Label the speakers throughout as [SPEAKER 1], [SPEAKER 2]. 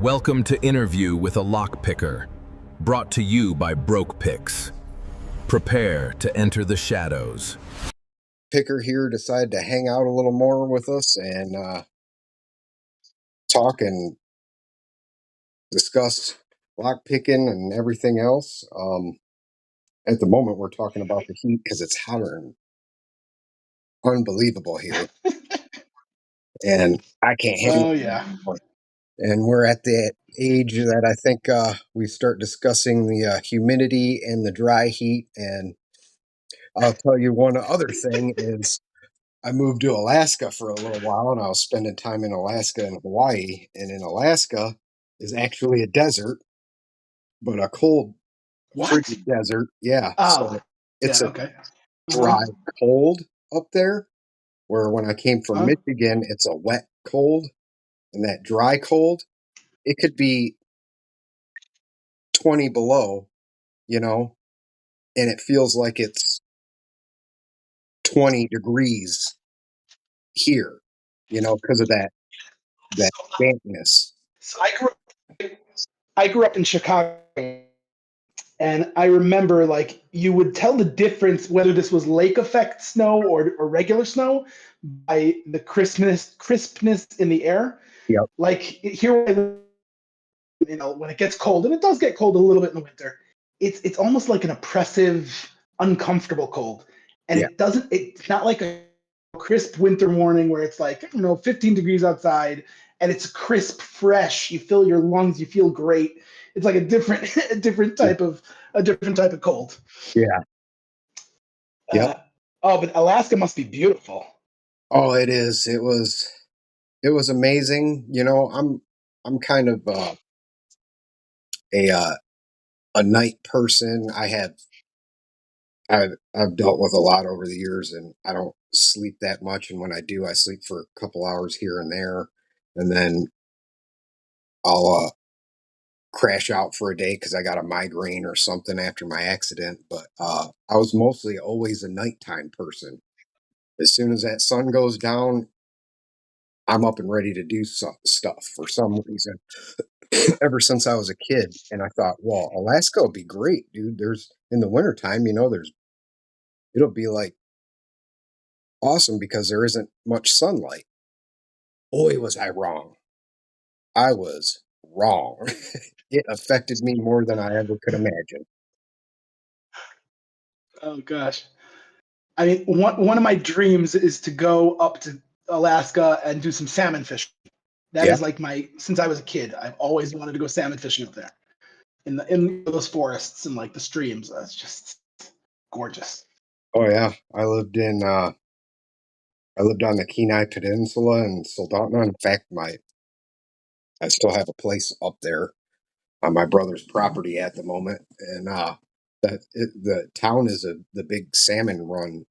[SPEAKER 1] Welcome to Interview with a Lockpicker, brought to you by Broke Picks. Prepare to enter the shadows.
[SPEAKER 2] Picker here decided to hang out a little more with us and talk and discuss lock picking and everything else. At the moment, we're talking about the heat because it's hotter and unbelievable here, and I can't handle
[SPEAKER 3] Oh
[SPEAKER 2] it
[SPEAKER 3] yeah.
[SPEAKER 2] anymore. And we're at the age that I think we start discussing the humidity and the dry heat. And I'll tell you one other thing is I moved to Alaska for a little while, and I was spending time in Alaska and Hawaii. And in Alaska is actually a desert, but a cold,
[SPEAKER 3] What?
[SPEAKER 2] frigid desert. Yeah,
[SPEAKER 3] Oh,
[SPEAKER 2] so it's
[SPEAKER 3] yeah.
[SPEAKER 2] a
[SPEAKER 3] Okay.
[SPEAKER 2] dry
[SPEAKER 3] Uh-huh.
[SPEAKER 2] cold up there. Where when I came from
[SPEAKER 3] Uh-huh.
[SPEAKER 2] Michigan, it's a wet cold, and that dry cold, it could be 20 below, you know, and it feels like it's 20 degrees here, because of that
[SPEAKER 3] So,
[SPEAKER 2] dampness.
[SPEAKER 3] so I grew up in Chicago, and I remember like you would tell the difference whether this was lake effect snow or regular snow by the crispness in the air.
[SPEAKER 2] Yep.
[SPEAKER 3] Like here, where I live, when it gets cold, and it does get cold a little bit in the winter, it's almost like an oppressive, uncomfortable cold, and
[SPEAKER 2] Yeah.
[SPEAKER 3] it's not like a crisp winter morning where it's like 15 degrees outside and it's crisp, fresh. You fill your lungs, you feel great. It's like a different a different type of cold.
[SPEAKER 2] Yeah. Yep.
[SPEAKER 3] Uh, oh, but Alaska must be beautiful.
[SPEAKER 2] Oh, it is. It was amazing. I'm kind of a a night person. I've dealt with a lot over the years, and I don't sleep that much. And when I do, I sleep for a couple hours here and there, and then I'll crash out for a day because I got a migraine or something after my accident. But I was mostly always a nighttime person. As soon as that sun goes down, I'm up and ready to do stuff for some reason. Ever since I was a kid, and I thought, well, Alaska will be great, dude. There's in the wintertime, it'll be like awesome because there isn't much sunlight. Boy, was I wrong. I was wrong. It affected me more than I ever could imagine.
[SPEAKER 3] Oh gosh. I mean, one of my dreams is to go up to Alaska and do some salmon fishing. That
[SPEAKER 2] Yeah.
[SPEAKER 3] is like since I was a kid, I've always wanted to go salmon fishing up there in those forests and like the streams. That's just gorgeous.
[SPEAKER 2] Oh yeah. I lived on the Kenai Peninsula in Soldotna. In fact, I still have a place up there on my brother's property at the moment, and the town is the big salmon run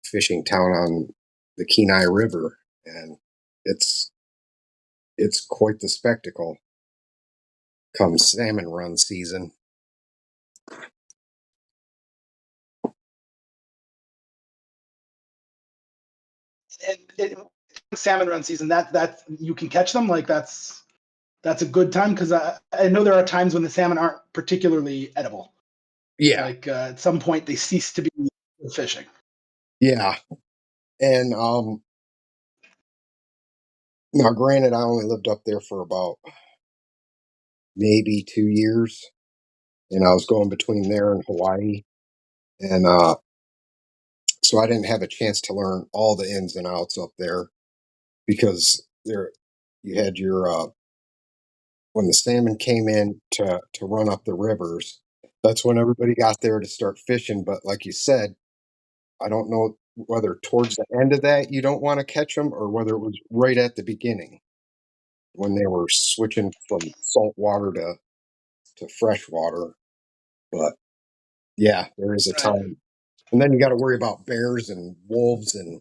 [SPEAKER 2] fishing town on the Kenai River, and it's it's quite the spectacle come salmon run season.
[SPEAKER 3] And salmon run season, that you can catch them. Like that's a good time because I know there are times when the salmon aren't particularly edible.
[SPEAKER 2] Yeah,
[SPEAKER 3] Like at some point they cease to be fishing.
[SPEAKER 2] yeah, and now granted, I only lived up there for about maybe 2 years, and I was going between there and Hawaii, and so I didn't have a chance to learn all the ins and outs up there because there you had your when the salmon came in to run up the rivers. That's when everybody got there to start fishing. But like you said, I don't know whether towards the end of that you don't want to catch them or whether it was right at the beginning when they were switching from salt water to fresh water. But yeah, there is a
[SPEAKER 3] Right.
[SPEAKER 2] time, and then you got to worry about bears and wolves and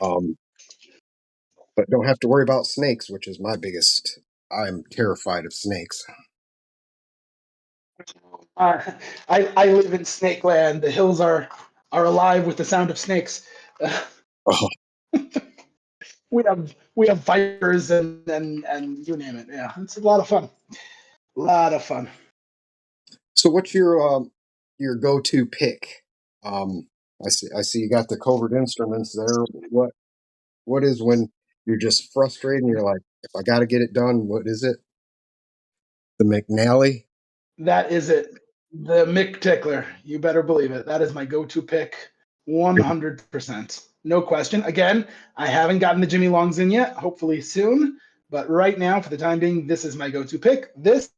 [SPEAKER 2] um, but don't have to worry about snakes, which is my biggest. I'm terrified of snakes.
[SPEAKER 3] Uh, I live in Snake Land. The hills are alive with the sound of snakes.
[SPEAKER 2] Oh,
[SPEAKER 3] we have Vipers and you name it. Yeah, it's a lot of fun. A lot of fun.
[SPEAKER 2] So what's your go-to pick? I see you got the Covert Instruments there. What is when you're just frustrated and you're like, if I got to get it done, what is it? The McNally?
[SPEAKER 3] That is it. The Mick Tickler. You better believe it. That is my go-to pick. 100%. No question. Again, I haven't gotten the Jimmy Longs in yet. Hopefully soon. But right now, for the time being, this is my go-to pick. This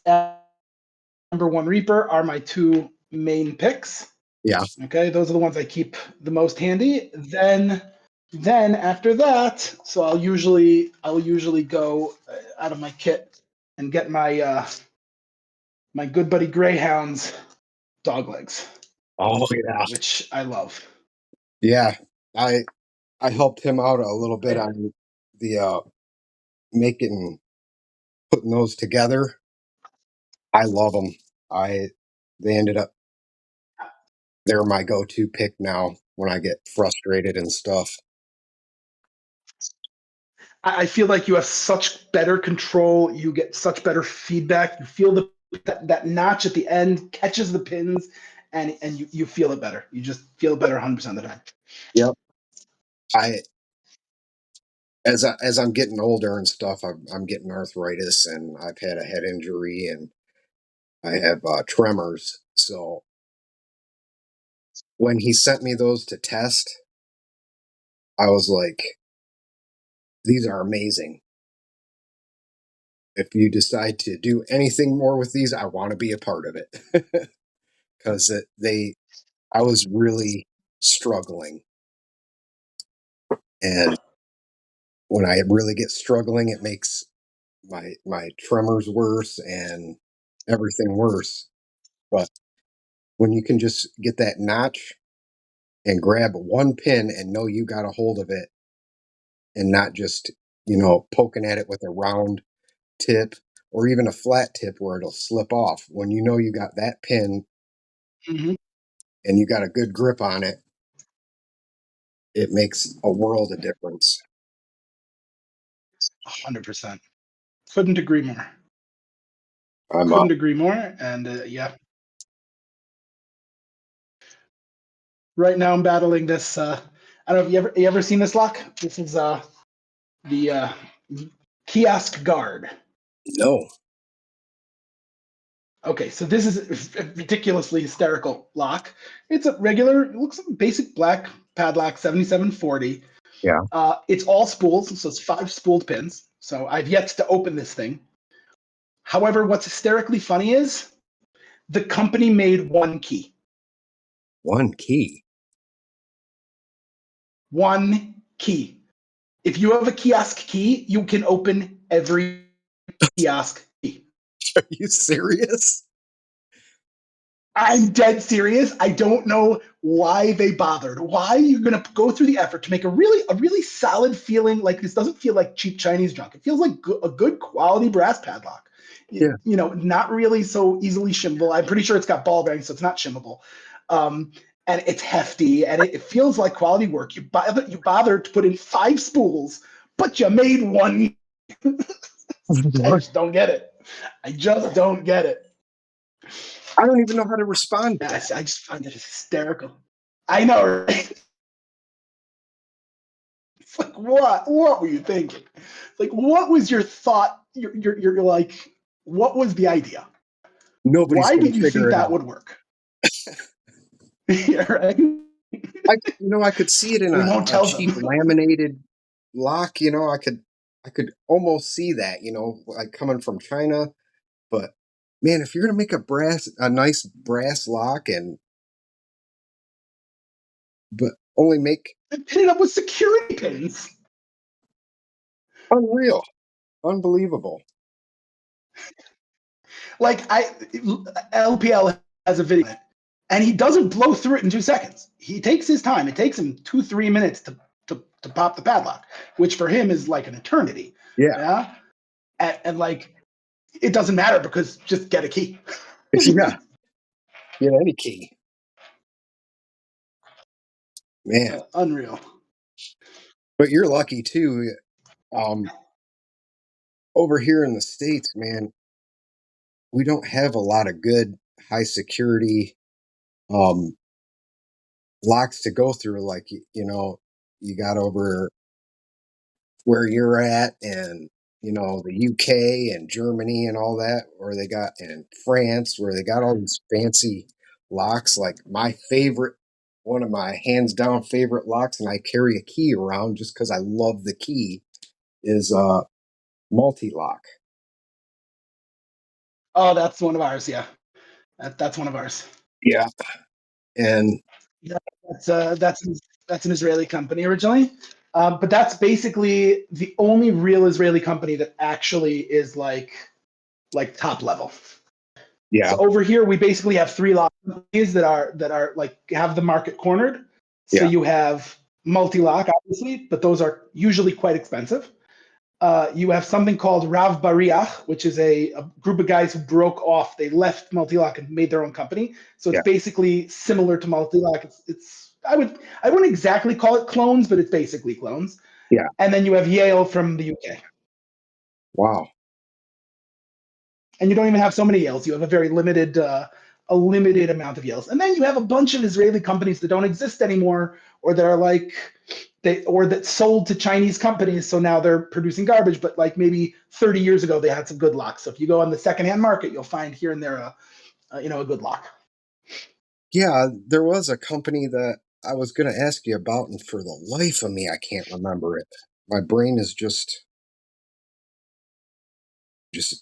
[SPEAKER 3] number one Reaper are my two main picks.
[SPEAKER 2] Yeah.
[SPEAKER 3] Okay, those are the ones I keep the most handy. Then after that, so I'll usually go out of my kit and get my my good buddy Greyhound's dog legs,
[SPEAKER 2] Oh yeah.
[SPEAKER 3] which I love.
[SPEAKER 2] Yeah. I helped him out a little bit on the making putting those together. I love them. I they ended up they're my go-to pick now when I get frustrated and stuff.
[SPEAKER 3] I feel like you have such better control. You get such better feedback. You feel that notch at the end catches the pins, and you feel it better. You just feel it better 100% of the time.
[SPEAKER 2] Yep. I as I'm getting older and stuff, I'm getting arthritis and I've had a head injury and I have tremors. So when he sent me those to test, I was like, these are amazing. If you decide to do anything more with these, I want to be a part of it because I was really struggling, and when I really get struggling, it makes my tremors worse and everything worse. But when you can just get that notch and grab one pin and know you got a hold of it and not just, poking at it with a round tip or even a flat tip where it'll slip off. When you know you got that pin
[SPEAKER 3] Mm-hmm.
[SPEAKER 2] and you got a good grip on it, it makes a world of difference.
[SPEAKER 3] 100%. Couldn't agree more.
[SPEAKER 2] I'm
[SPEAKER 3] Couldn't agree more. And yeah, right now I'm battling this. I don't know if you ever seen this lock. This is the Kiosk Guard.
[SPEAKER 2] no.
[SPEAKER 3] Okay, so this is a ridiculously hysterical lock. It's a regular, it looks like a basic black padlock, 7740.
[SPEAKER 2] Yeah.
[SPEAKER 3] It's all spools, so it's 5 spooled pins. So I've yet to open this thing. However, what's hysterically funny is the company made one key.
[SPEAKER 2] One key.
[SPEAKER 3] One key. If you have a kiosk key, you can open every kiosk key.
[SPEAKER 2] Are you serious?
[SPEAKER 3] I'm dead serious. I don't know why they bothered. Why you're going to go through the effort to make a really solid feeling like this doesn't feel like cheap Chinese junk. It feels like a good quality brass padlock.
[SPEAKER 2] Yeah.
[SPEAKER 3] Not really so easily shimmable. I'm pretty sure it's got ball bearings, so it's not shimmable. And it's hefty, and it feels like quality work. You bothered to put in 5 spools, but you made one. I just don't get it. I just don't get it.
[SPEAKER 2] I don't even know how to respond to that.
[SPEAKER 3] I just find it hysterical. I know, right? It's like, what were you thinking? Like, what was your thought? You're like, what was the idea?
[SPEAKER 2] Nobody's
[SPEAKER 3] Why
[SPEAKER 2] gonna
[SPEAKER 3] did you
[SPEAKER 2] figure
[SPEAKER 3] think
[SPEAKER 2] it
[SPEAKER 3] that
[SPEAKER 2] out.
[SPEAKER 3] would work? Yeah, right?
[SPEAKER 2] I could see it in
[SPEAKER 3] We
[SPEAKER 2] a
[SPEAKER 3] won't tell
[SPEAKER 2] cheap
[SPEAKER 3] them.
[SPEAKER 2] laminated lock. I could almost see that. Like coming from China. But man, if you're gonna make a nice brass lock, but only make
[SPEAKER 3] Pin it up with security pins.
[SPEAKER 2] unreal, unbelievable.
[SPEAKER 3] Like LPL has a video, and he doesn't blow through it in 2 seconds. He takes his time. It takes him 2-3 minutes to pop the padlock, which for him is like an eternity.
[SPEAKER 2] Yeah,
[SPEAKER 3] Yeah, and like it doesn't matter because just get a key.
[SPEAKER 2] yeah. Get any key, man.
[SPEAKER 3] Unreal.
[SPEAKER 2] But you're lucky too. Um, Over here in the States, man, we don't have a lot of good high security um, locks to go through. Like, you got over where you're at and, the UK and Germany and all that, or they got in France where they got all these fancy locks. Like my favorite, one of my hands down favorite locks, and I carry a key around just because I love the key, is multi lock.
[SPEAKER 3] Oh, that's one of ours. Yeah, that's one of ours.
[SPEAKER 2] Yeah. And
[SPEAKER 3] Yeah, that's an Israeli company originally, but that's basically the only real Israeli company that actually is like top level.
[SPEAKER 2] yeah,
[SPEAKER 3] So over here, we basically have three lock companies that are like have the market cornered. So
[SPEAKER 2] yeah,
[SPEAKER 3] you have multi-lock, obviously, but those are usually quite expensive. You have something called Rav Bariach, which is a group of guys who broke off. They left Multilock and made their own company. So it's
[SPEAKER 2] yeah,
[SPEAKER 3] basically similar to Multilock. I wouldn't exactly call it clones, but it's basically clones.
[SPEAKER 2] yeah.
[SPEAKER 3] And then you have Yale from the UK.
[SPEAKER 2] Wow.
[SPEAKER 3] And you don't even have so many Yales. You have a limited amount of Yales. And then you have a bunch of Israeli companies that don't exist anymore, or that are like that sold to Chinese companies. So now they're producing garbage. But like maybe 30 years ago, they had some good locks. So if you go on the secondhand market, you'll find here and there a good lock.
[SPEAKER 2] Yeah, there was a company that I was going to ask you about, and for the life of me, I can't remember it. My brain is just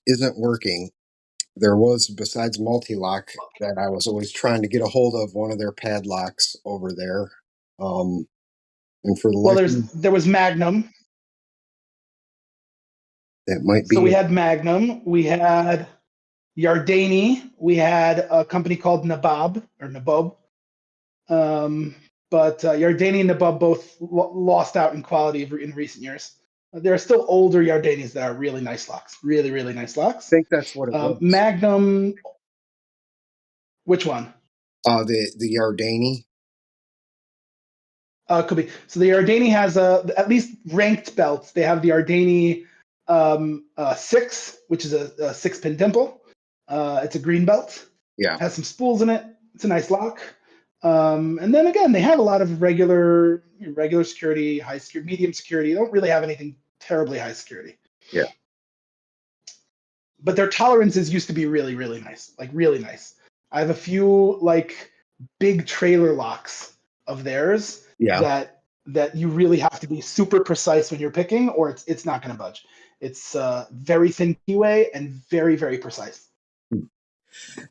[SPEAKER 2] isn't working. There was, besides multi-lock, that I was always trying to get a hold of one of their padlocks over there. Um, and for the
[SPEAKER 3] Well,
[SPEAKER 2] life of me,
[SPEAKER 3] there was Magnum.
[SPEAKER 2] that might
[SPEAKER 3] So
[SPEAKER 2] be
[SPEAKER 3] we
[SPEAKER 2] it.
[SPEAKER 3] had Magnum. We had Yardeni. We had a company called Nabob. Um, but Yardeni and Nabab both lost out in quality in recent years. There are still older Yardenis that are really nice locks, really, really nice
[SPEAKER 2] I
[SPEAKER 3] locks.
[SPEAKER 2] think that's what it was.
[SPEAKER 3] Magnum, which one?
[SPEAKER 2] The Yardeni.
[SPEAKER 3] Could be. So the Yardeni has at least ranked belts. They have the Yardeni 6, which is a 6-pin dimple. It's a green belt.
[SPEAKER 2] Yeah.
[SPEAKER 3] Has some spools in it. It's a nice lock. And then again, they have a lot of regular security, high security, medium security. They don't really have anything terribly high security.
[SPEAKER 2] Yeah.
[SPEAKER 3] But their tolerances used to be really, really nice, like really nice. I have a few like big trailer locks of theirs
[SPEAKER 2] Yeah.
[SPEAKER 3] that you really have to be super precise when you're picking, or it's not going to budge. It's very thin keyway and very, very precise.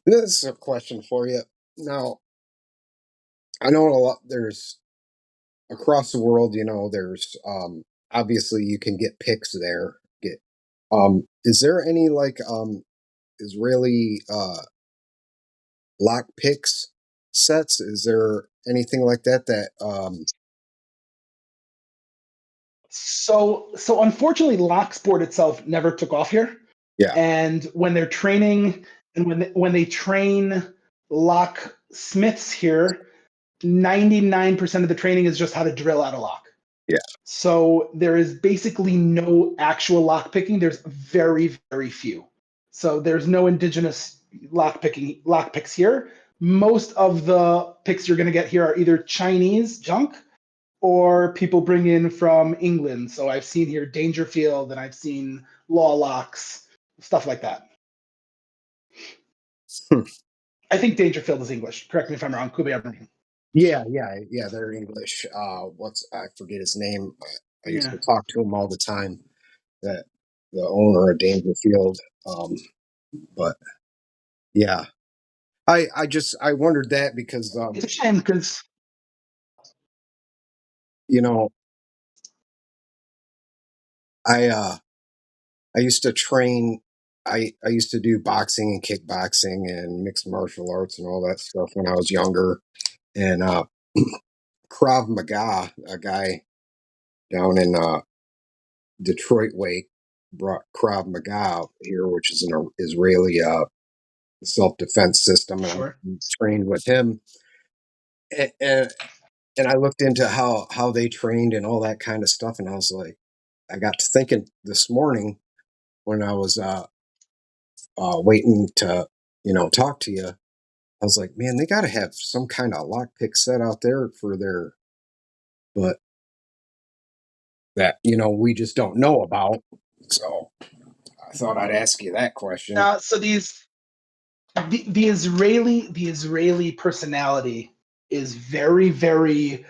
[SPEAKER 2] This is a question for you. Now, I know a lot. There's across the world, there's obviously you can get picks there. Get is there any like Israeli lock picks sets? Is there anything like that
[SPEAKER 3] So unfortunately, lock sport itself never took off here.
[SPEAKER 2] yeah,
[SPEAKER 3] And when they're training and when they train locksmiths here, 99% of the training is just how to drill out a lock.
[SPEAKER 2] yeah.
[SPEAKER 3] So there is basically no actual lock picking. There's very, very few. So there's no indigenous lock picks here. Most of the picks you're going to get here are either Chinese junk or people bring in from England. So I've seen here Dangerfield and I've seen Law Locks, stuff like that.
[SPEAKER 2] Hmm.
[SPEAKER 3] I think Dangerfield is English. Correct me if I'm wrong. Could be I'm
[SPEAKER 2] Yeah, they're English. I forget his name. I used
[SPEAKER 3] Yeah.
[SPEAKER 2] to talk to him all the time. That the owner of Dangerfield. But yeah, I wondered that because
[SPEAKER 3] It's a shame because
[SPEAKER 2] you know I I used to train. I used to do boxing and kickboxing and mixed martial arts and all that stuff when I was younger. And Krav Maga, a guy down in Detroit way, brought Krav Maga out here, which is an Israeli self defense system, and
[SPEAKER 3] sure.
[SPEAKER 2] I trained with him. And and I looked into how they trained and all that kind of stuff, and I was like, I got to thinking this morning when I was waiting to talk to you. I was like, man, they got to have some kind of lockpick set out there for their, but that we just don't know about. So I thought I'd ask you that question.
[SPEAKER 3] So the Israeli personality is very, very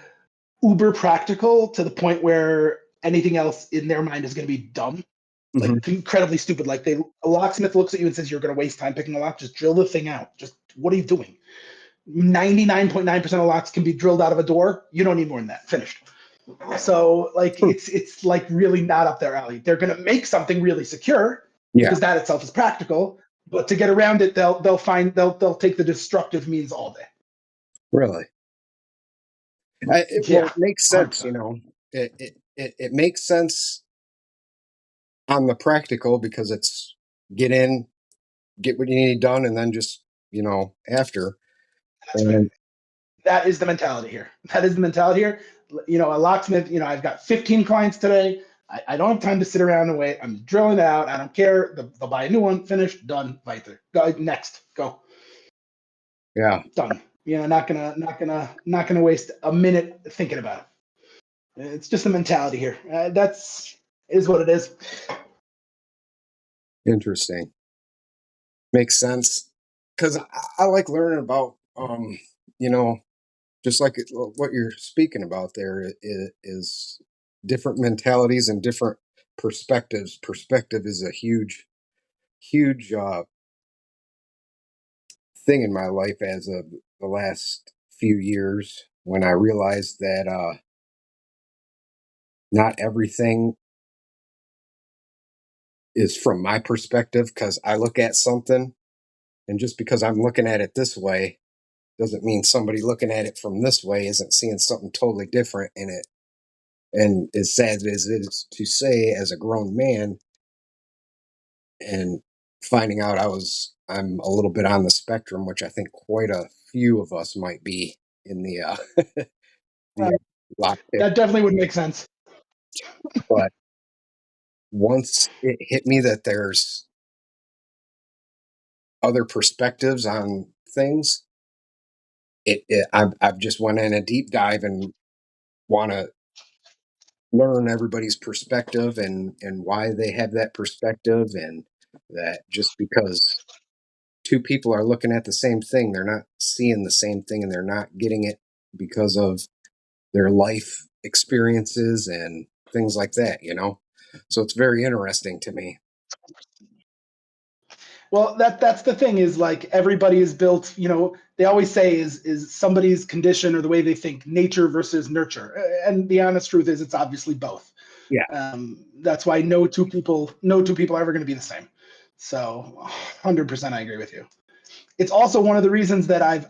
[SPEAKER 3] uber practical to the point where anything else in their mind is going to be dumb,
[SPEAKER 2] Hmm.
[SPEAKER 3] like incredibly stupid. Like a locksmith looks at you and says, "You're going to waste time picking a lock. Just drill the thing out. Just what are you doing?" 99.9% of locks can be drilled out of a door. You don't need more than that. Finished. So like it's like really not up their alley. They're going to make something really secure
[SPEAKER 2] Yeah,
[SPEAKER 3] because that itself is practical. But to get around it, they'll take the destructive means all day.
[SPEAKER 2] really. Well,
[SPEAKER 3] Yeah,
[SPEAKER 2] it makes sense.
[SPEAKER 3] 100%.
[SPEAKER 2] It makes sense on the practical because it's get in, get what you need done, and then just after.
[SPEAKER 3] That's right.
[SPEAKER 2] And
[SPEAKER 3] That is the mentality here. That is the mentality here. A locksmith. I've got 15 clients today. I don't have time to sit around and wait. I'm drilling it out. I don't care. They'll buy a new one. Finished. Done. Weiter. Go next. Go.
[SPEAKER 2] yeah,
[SPEAKER 3] Done. Not gonna waste a minute thinking about it. It's just a mentality here. That's is what it is.
[SPEAKER 2] interesting. Makes sense because I like learning about you know just like what you're speaking about there is different mentalities and different perspectives. Perspective is a huge thing in my life as of the last few years when I realized that not everything is from my perspective because I look at something, and just because I'm looking at it this way doesn't mean somebody looking at it from this way isn't seeing something totally different in it. And as sad as it is to say, as a grown man, and finding out I'm a little bit on the spectrum, which I think quite a few of us might be in the
[SPEAKER 3] Uh,
[SPEAKER 2] the lockpick.
[SPEAKER 3] that definitely would make sense.
[SPEAKER 2] But once it hit me that there's other perspectives on things, I've just went in a deep dive and want to learn everybody's perspective and why they have that perspective, and that just because two people are looking at the same thing, they're not seeing the same thing, and they're not getting it because of their life experiences and things like that. So it's very interesting to me.
[SPEAKER 3] Well, that's the thing is like everybody is built. They always say is somebody's condition or the way they think nature versus nurture, and the honest truth is it's obviously both.
[SPEAKER 2] Yeah.
[SPEAKER 3] That's why no two people are ever going to be the same. So, 100% I agree with you. It's also one of the reasons that I've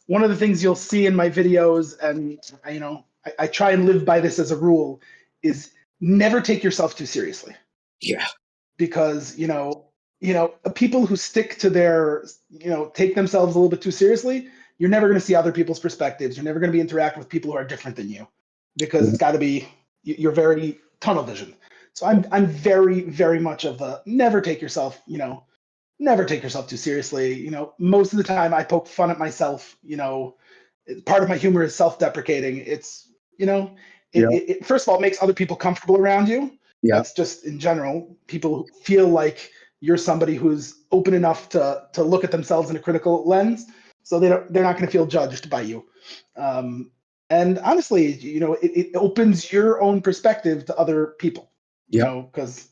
[SPEAKER 3] one of the things you'll see in my videos, and I try and live by this as a rule, is never take yourself too seriously,
[SPEAKER 2] Yeah.
[SPEAKER 3] because people who stick to their take themselves a little bit too seriously, you're never going to see other people's perspectives. You're never going to be interact with people who are different than you, because it's got to be you're very tunnel vision. So I'm very, very much of the never take yourself too seriously. Most of the time I poke fun at myself. Part of my humor is self-deprecating. It's
[SPEAKER 2] Yeah.
[SPEAKER 3] first of all, it makes other people comfortable around you.
[SPEAKER 2] Yeah.
[SPEAKER 3] That's just in general. People feel like you're somebody who's open enough to look at themselves in a critical lens, so they're not going to feel judged by you. Um, and honestly, it opens your own perspective to other people.
[SPEAKER 2] Yeah.
[SPEAKER 3] Because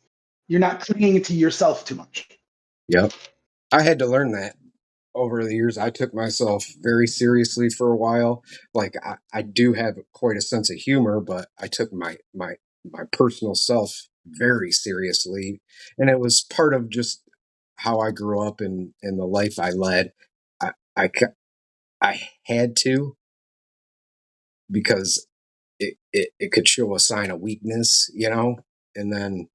[SPEAKER 3] you're not clinging to yourself too much.
[SPEAKER 2] Yeah. I had to learn that over the years. I took myself very seriously for a while. Like I do have quite a sense of humor, but I took my personal self very seriously, and it was part of just how I grew up and the life I led. I I, ca- I had to, because it could show a sign of weakness. And then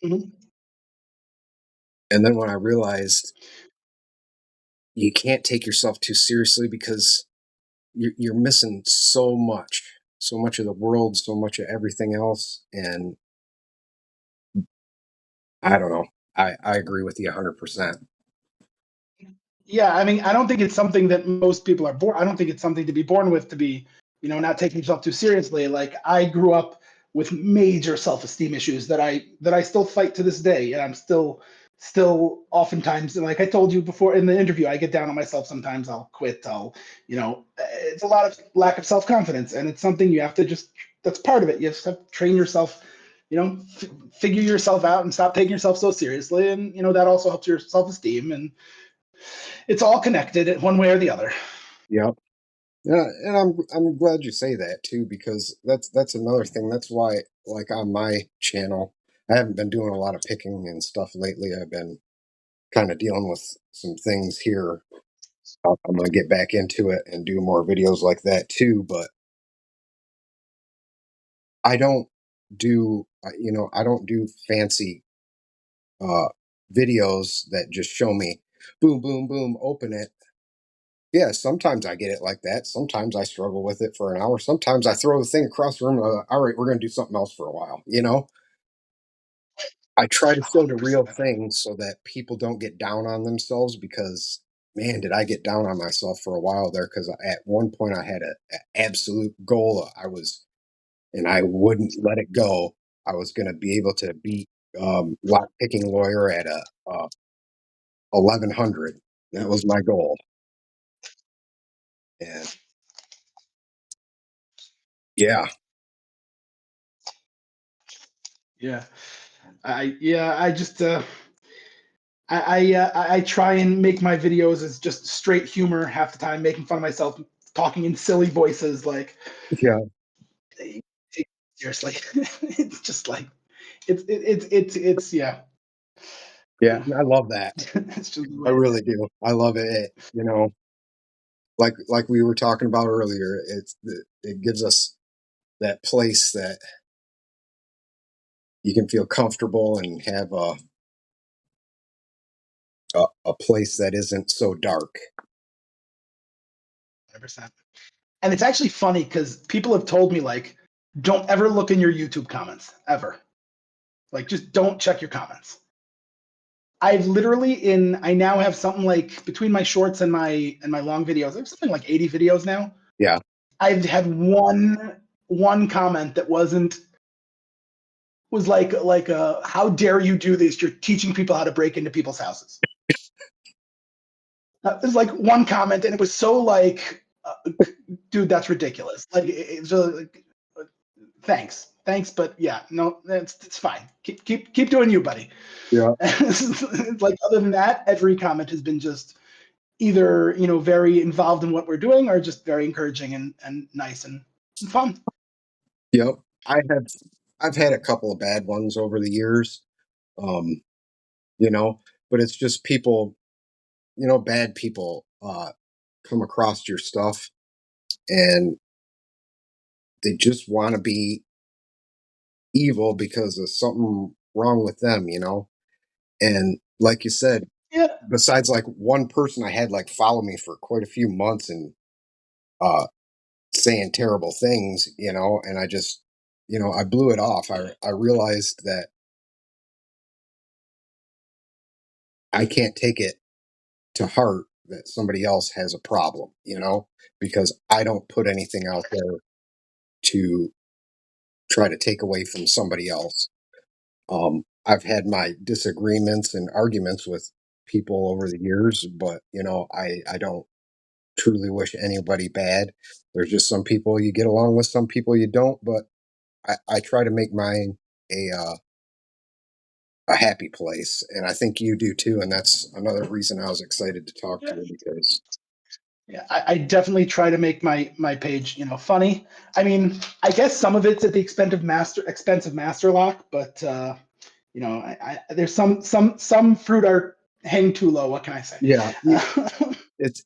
[SPEAKER 3] Mhm.
[SPEAKER 2] when I realized you can't take yourself too seriously because you're missing so much of the world, so much of everything else. And I don't know. I agree with you 100%.
[SPEAKER 3] Yeah, I mean, I don't think it's something that most people are born. I don't think it's something to be born with, to be, not taking yourself too seriously. Like, I grew up with major self-esteem issues that I still fight to this day, and I'm still oftentimes, like I told you before in the interview, I get down on myself sometimes. I'll quit. It's a lot of lack of self-confidence, and it's something you have to just. That's part of it. You just have to train yourself. Figure yourself out and stop taking yourself so seriously, and that also helps your self-esteem, and it's all connected one way or the other.
[SPEAKER 2] Yep. Yeah, and I'm glad you say that too, because that's another thing. That's why, like on my channel, I haven't been doing a lot of picking and stuff lately. I've been kind of dealing with some things here. I'm gonna get back into it and do more videos like that too. But I don't I don't do fancy uh, videos that just show me boom, boom, boom, open it. Yeah, sometimes I get it like that. Sometimes I struggle with it for an hour. Sometimes I throw the thing across the room. All right, we're going to do something else for a while. I try to show the real
[SPEAKER 3] 100%.
[SPEAKER 2] thing so that people don't get down on themselves because, man, did I get down on myself for a while there because at one point I had an absolute goal. And I wouldn't let it go. I was going to be able to beat lock picking lawyer at a 1100. That was my goal. And yeah,
[SPEAKER 3] Yeah. I just I try and make my videos as just straight humor half the time, making fun of myself, talking in silly voices, like
[SPEAKER 2] yeah,
[SPEAKER 3] take it seriously. It's just like it's yeah.
[SPEAKER 2] yeah. And I love that.
[SPEAKER 3] It's just the
[SPEAKER 2] I
[SPEAKER 3] way it
[SPEAKER 2] really do. I love it. Like we were talking about earlier, it gives us that place that you can feel comfortable and have a place that isn't so dark.
[SPEAKER 3] 100%. And it's actually funny because people have told me, like, don't ever look in your YouTube comments ever. Like, just don't check your comments. I've literally I now have something like between my shorts and my long videos, I have something like 80 videos now.
[SPEAKER 2] Yeah.
[SPEAKER 3] I've had one comment that was like how dare you do this? You're teaching people how to break into people's houses. It was like one comment, and it was so like, dude, that's ridiculous. Like, it's like, thanks, but yeah, no, it's fine. Keep doing you, buddy.
[SPEAKER 2] Yeah.
[SPEAKER 3] Like, other than that, every comment has been just either very involved in what we're doing or just very encouraging and nice and fun.
[SPEAKER 2] Yep. I've had a couple of bad ones over the years. Um, you know, but it's just people, bad people come across your stuff and they just want to be evil because of something wrong with them. And like you said,
[SPEAKER 3] Yeah,
[SPEAKER 2] besides like one person I had like follow me for quite a few months and uh saying terrible things, and I just I blew it off. I realized that I can't take it to heart that somebody else has a problem, because I don't put anything out there to try to take away from somebody else. I've had my disagreements and arguments with people over the years, but I don't truly wish anybody bad. There's just some people you get along with, some people you don't, but I try to make mine a happy place, and I think you do too. And that's another reason I was excited to talk to
[SPEAKER 3] yeah,
[SPEAKER 2] you because
[SPEAKER 3] yeah. I definitely try to make my page funny. I mean, I guess some of it's at the expense of Master Lock, but there's some fruit are hang too low. What can I say?
[SPEAKER 2] yeah, it's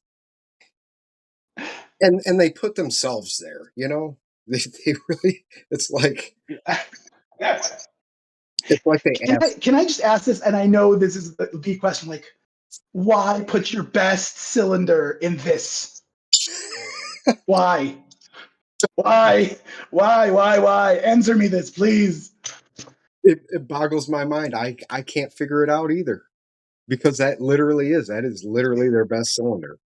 [SPEAKER 2] and they put themselves there. They really it's like they
[SPEAKER 3] Can I
[SPEAKER 2] ask.
[SPEAKER 3] can I just ask this? And I know this is the question. Like, why put your best cylinder in this? Why? Why? Answer me this, please.
[SPEAKER 2] It boggles my mind. I can't figure it out either, because that is literally their best cylinder,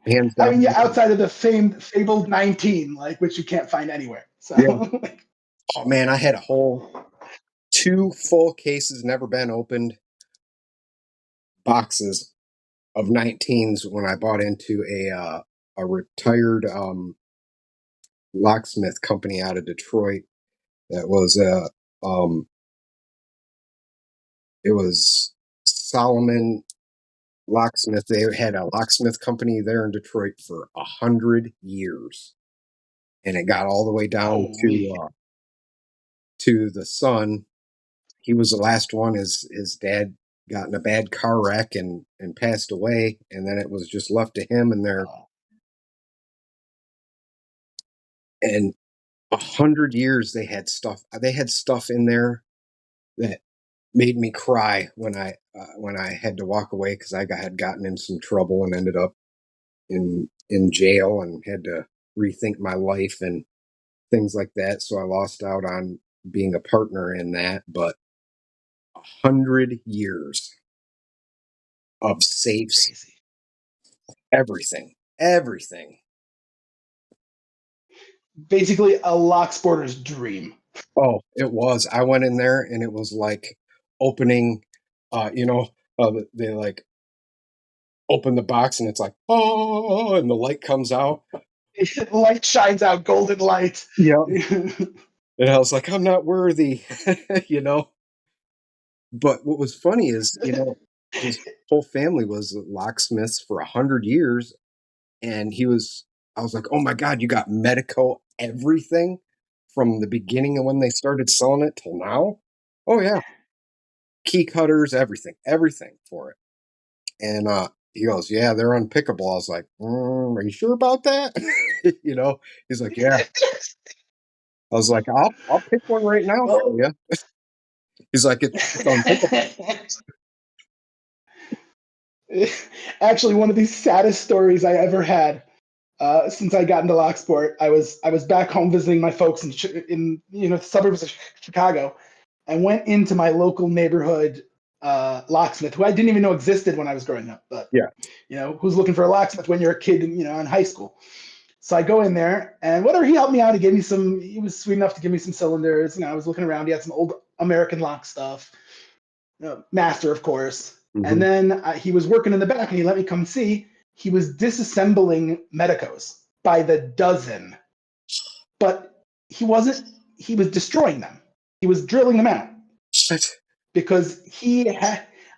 [SPEAKER 2] hands
[SPEAKER 3] I mean,
[SPEAKER 2] down.
[SPEAKER 3] yeah, outside of the fabled 19, like which you can't find anywhere. So,
[SPEAKER 2] Yeah. Oh man, I had a whole 2 full cases, never been opened, boxes of 19s when I bought into a retired locksmith company out of Detroit. That was it was Solomon Locksmith. They had a locksmith company there in Detroit for 100 years, and it got all the way down
[SPEAKER 3] holy.
[SPEAKER 2] to the son. He was the last one. His dad got in a bad car wreck and passed away, and then it was just left to him and their and 100 years they had stuff in there that made me cry when I had to walk away, because had gotten in some trouble and ended up in jail and had to rethink my life and things like that. So I lost out on being a partner in that. But 100 years of safes,
[SPEAKER 3] Crazy.
[SPEAKER 2] everything.
[SPEAKER 3] Basically, a lock sporter's dream.
[SPEAKER 2] Oh, it was. I went in there and it was like opening, they like open the box and it's like, oh, and the light comes out.
[SPEAKER 3] Light shines out, golden light.
[SPEAKER 2] Yeah. And I was like, I'm not worthy, you know. But what was funny is, his whole family was locksmiths for 100 years, and I was like, oh my God, you got Medico everything from the beginning of when they started selling it till now. Oh yeah, key cutters, everything for it. And he goes, yeah, they're unpickable. I was like, are you sure about that? He's like, yeah. I was like, I'll pick one right now for
[SPEAKER 3] Well,
[SPEAKER 2] you. He's like, it's unpickable.
[SPEAKER 3] actually, one of the saddest stories I ever had since I got into Locksport. I was back home visiting my folks in the suburbs of Chicago, and went into my local neighborhood locksmith, who I didn't even know existed when I was growing up. But
[SPEAKER 2] Yeah.
[SPEAKER 3] who's looking for a locksmith when you're a kid, in high school? So I go in there, and whether he helped me out, he was sweet enough to give me some cylinders. I was looking around. He had some old American lock stuff, master, of course.
[SPEAKER 2] Mm-hmm.
[SPEAKER 3] And then he was working in the back, and he let me come see. He was disassembling Medicos by the dozen, but he was destroying them. He was drilling them out.
[SPEAKER 2] Shit.
[SPEAKER 3] Because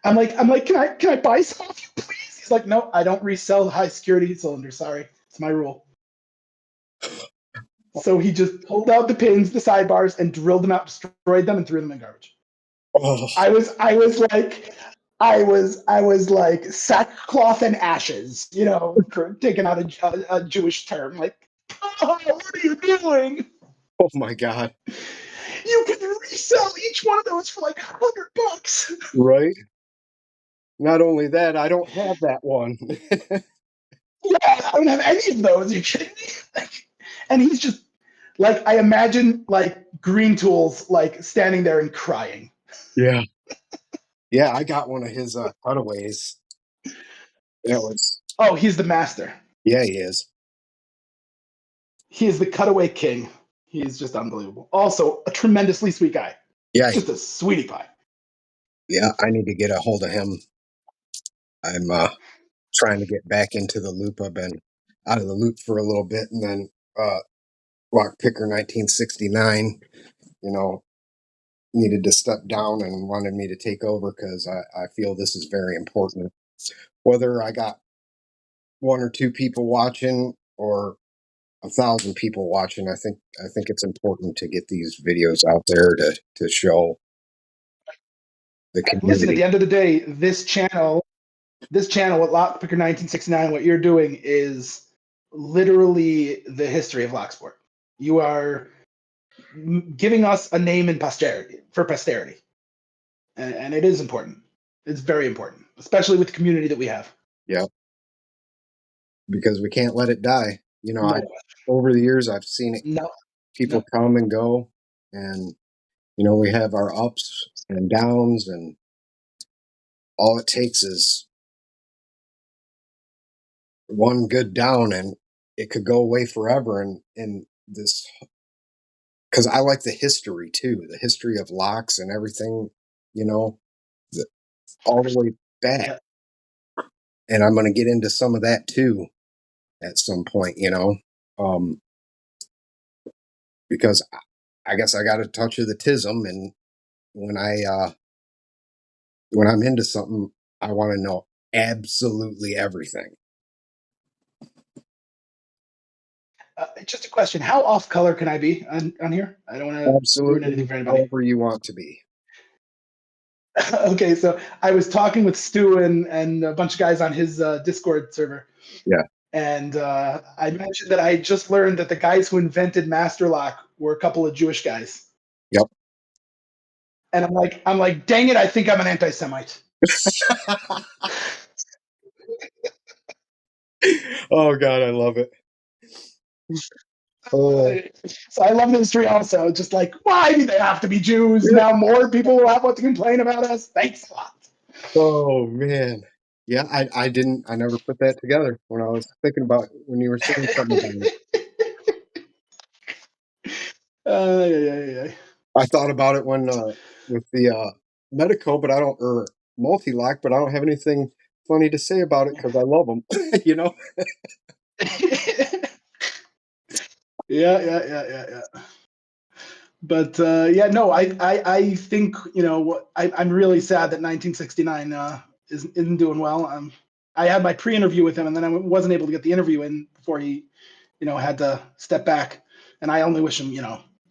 [SPEAKER 3] I'm like, can I buy some of you, please? He's like, no, I don't resell high security cylinders. Sorry, it's my rule. So he just pulled out the pins, the sidebars, and drilled them out, destroyed them, and threw them in garbage.
[SPEAKER 2] Oh.
[SPEAKER 3] I was like sackcloth and ashes, for taking out a Jewish term. Like, oh, what are you doing?
[SPEAKER 2] Oh my God.
[SPEAKER 3] You can resell each one of those for like $100.
[SPEAKER 2] Right? Not only that, I don't have that one.
[SPEAKER 3] Yeah, I don't have any of those. Are you kidding me? And he's just like, I imagine like Green Tools, like standing there and crying.
[SPEAKER 2] Yeah. Yeah, I got one of his cutaways.
[SPEAKER 3] Oh, he's the master.
[SPEAKER 2] Yeah, he is.
[SPEAKER 3] He is the cutaway king. He is just unbelievable. Also, a tremendously sweet guy.
[SPEAKER 2] Yeah.
[SPEAKER 3] Just a sweetie pie.
[SPEAKER 2] Yeah, I need to get a hold of him. I'm trying to get back into the loop. I've been out of the loop for a little bit, and then Lockpicker 1969, needed to step down and wanted me to take over, because I feel this is very important. Whether I got 1 or 2 people watching or 1,000 people watching, I think it's important to get these videos out there to show the community.
[SPEAKER 3] Listen, at the end of the day, this channel with Lockpicker 1969, what you're doing is literally the history of Locksport. You are giving us a name in posterity, and it is important. It's very important, especially with the community that we have.
[SPEAKER 2] Yeah. because we can't let it die. You know,
[SPEAKER 3] No,
[SPEAKER 2] over the years I've seen it,
[SPEAKER 3] no,
[SPEAKER 2] people
[SPEAKER 3] no.
[SPEAKER 2] come and go, and you know we have our ups and downs, and all it takes is one good down, and it could go away forever. And this, because I like the history too, the history of locks and everything, you know, the, all the way back.
[SPEAKER 3] Yeah.
[SPEAKER 2] And I'm going to get into some of that too at some point, you know, um, because I guess I got a touch of the tism, and when when I'm into something, I want to know absolutely everything.
[SPEAKER 3] Just a question: how off color can I be on here? I don't want to ruin anything
[SPEAKER 2] Absolutely,
[SPEAKER 3] for anybody.
[SPEAKER 2] however you want to be.
[SPEAKER 3] Okay, so I was talking with Stu and a bunch of guys on his Discord server,
[SPEAKER 2] Yeah.
[SPEAKER 3] and I mentioned that I just learned that the guys who invented Master Lock were a couple of Jewish guys,
[SPEAKER 2] Yep.
[SPEAKER 3] and I'm like, dang it, I think I'm an anti-Semite.
[SPEAKER 2] Oh God, I love it. Oh,
[SPEAKER 3] So I love the history also. Just like, why do they have to be Jews? Now more people will have what to complain about us. Thanks a lot.
[SPEAKER 2] oh man. Yeah, I never put that together when I was thinking about when you were saying something about it.
[SPEAKER 3] Yeah.
[SPEAKER 2] I thought about it when with the Medico, but I don't, or multi-lock, but I don't have anything funny to say about it because I love them. You know.
[SPEAKER 3] Yeah. But yeah, no, I think I'm really sad that 1969 isn't doing well. I had my pre-interview with him, and then I wasn't able to get the interview in before he, had to step back. And I only wish him,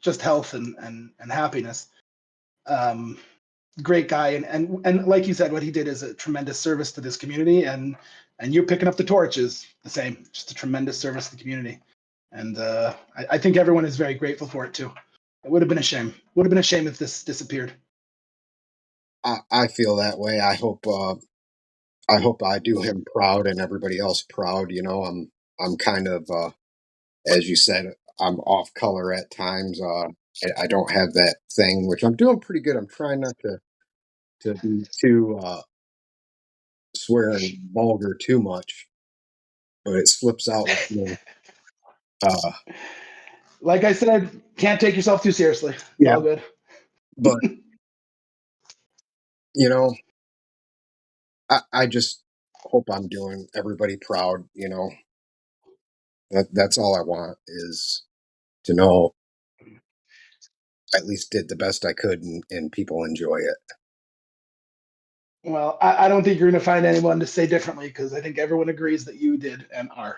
[SPEAKER 3] just health and happiness. Um, Great guy, and like you said, what he did is a tremendous service to this community, and you picking up the torch is the same, just a tremendous service to the community. And I think everyone is very grateful for it too. It would have been a shame. Would have been a shame if this disappeared.
[SPEAKER 2] I feel that way. I hope I do him proud and everybody else proud. You know, I'm kind of as you said, I'm off color at times. I don't have that thing, which I'm doing pretty good. I'm trying not to be too swearing vulgar too much, but it slips out with me. Uh,
[SPEAKER 3] Like I said, can't take yourself too seriously. It's
[SPEAKER 2] yeah,
[SPEAKER 3] all good.
[SPEAKER 2] but you know, I just hope I'm doing everybody proud. You know, that's all I want is to know I at least did the best I could, and people enjoy it.
[SPEAKER 3] Well, I don't think you're going to find anyone to say differently because I think everyone agrees that you did and are.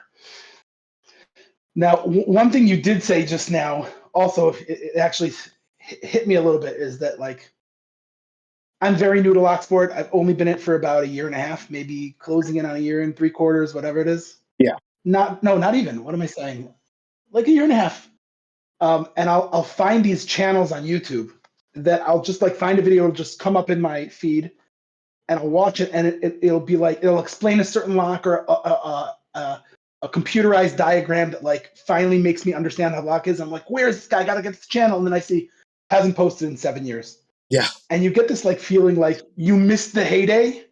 [SPEAKER 3] Now, one thing you did say just now, also, it actually hit me a little bit, is that like I'm very new to Locksport. I've only been in it for about a year and a half, maybe closing in on a year and three quarters, whatever it is.
[SPEAKER 2] Yeah,
[SPEAKER 3] Not even. What am I saying? Like a year and a half. And I'll find these channels on YouTube that I'll just like find a video, it'll just come up in my feed, and I'll watch it, and it'll be like it'll explain a certain lock or a computerized diagram that like finally makes me understand how lock is. I'm like, where's this guy? I gotta get this channel, and then I see hasn't posted in 7 years,
[SPEAKER 2] yeah,
[SPEAKER 3] and you get this like feeling like you missed the heyday.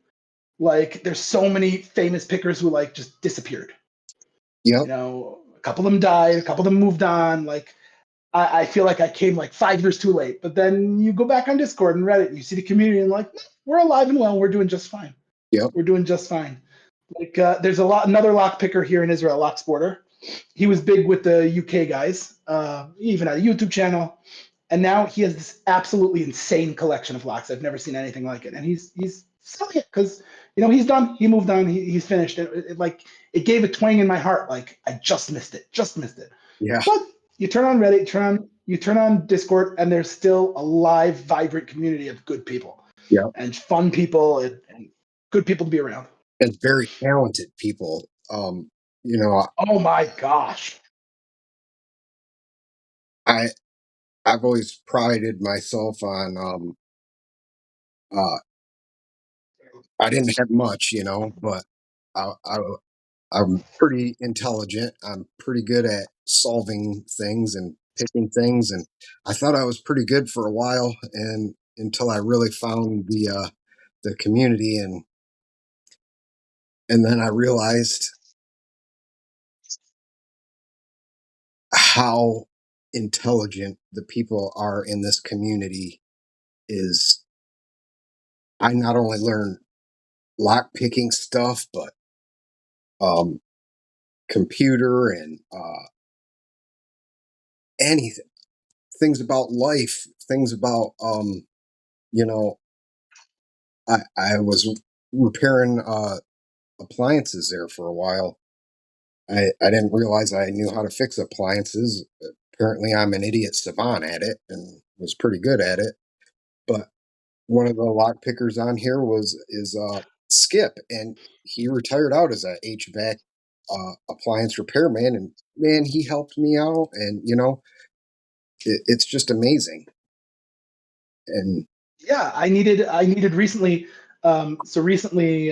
[SPEAKER 3] Like there's so many famous pickers who like just disappeared.
[SPEAKER 2] yep,
[SPEAKER 3] A couple of them died, a couple of them moved on. Like I feel like I came like 5 years too late. But then you go back on Discord and Reddit and you see the community and like, we're alive and well. We're doing just fine.
[SPEAKER 2] yep,
[SPEAKER 3] We're doing just fine. Like there's another lock picker here in Israel, Lock Sporter. He was big with the UK guys. He even had a YouTube channel, and now he has this absolutely insane collection of locks. I've never seen anything like it, and he's selling it because he's done. He moved on. He's finished. Like it gave a twang in my heart. Like I just missed it.
[SPEAKER 2] yeah,
[SPEAKER 3] But you turn on Reddit, you turn on Discord, and there's still a live, vibrant community of good people
[SPEAKER 2] yep,
[SPEAKER 3] and fun people and good people to be around.
[SPEAKER 2] and very talented people. You know,
[SPEAKER 3] Oh my gosh.
[SPEAKER 2] I I've always prided myself on uh I didn't have much, you know, but I I'm pretty intelligent. I'm pretty good at solving things and picking things, and I thought I was pretty good for a while, and until I really found the community, and then I realized how intelligent the people are in this community. Is I not only learned lock picking stuff, but um, computer and anything, things about life, things about you know, I was repairing appliances there for a while. I didn't realize I knew how to fix appliances. Apparently, I'm an idiot savant at it and was pretty good at it. But one of the lock pickers on here is Skip, and he retired out as a HVAC appliance repairman, and man, he helped me out, and it's just amazing. And
[SPEAKER 3] Yeah, I needed recently. Recently,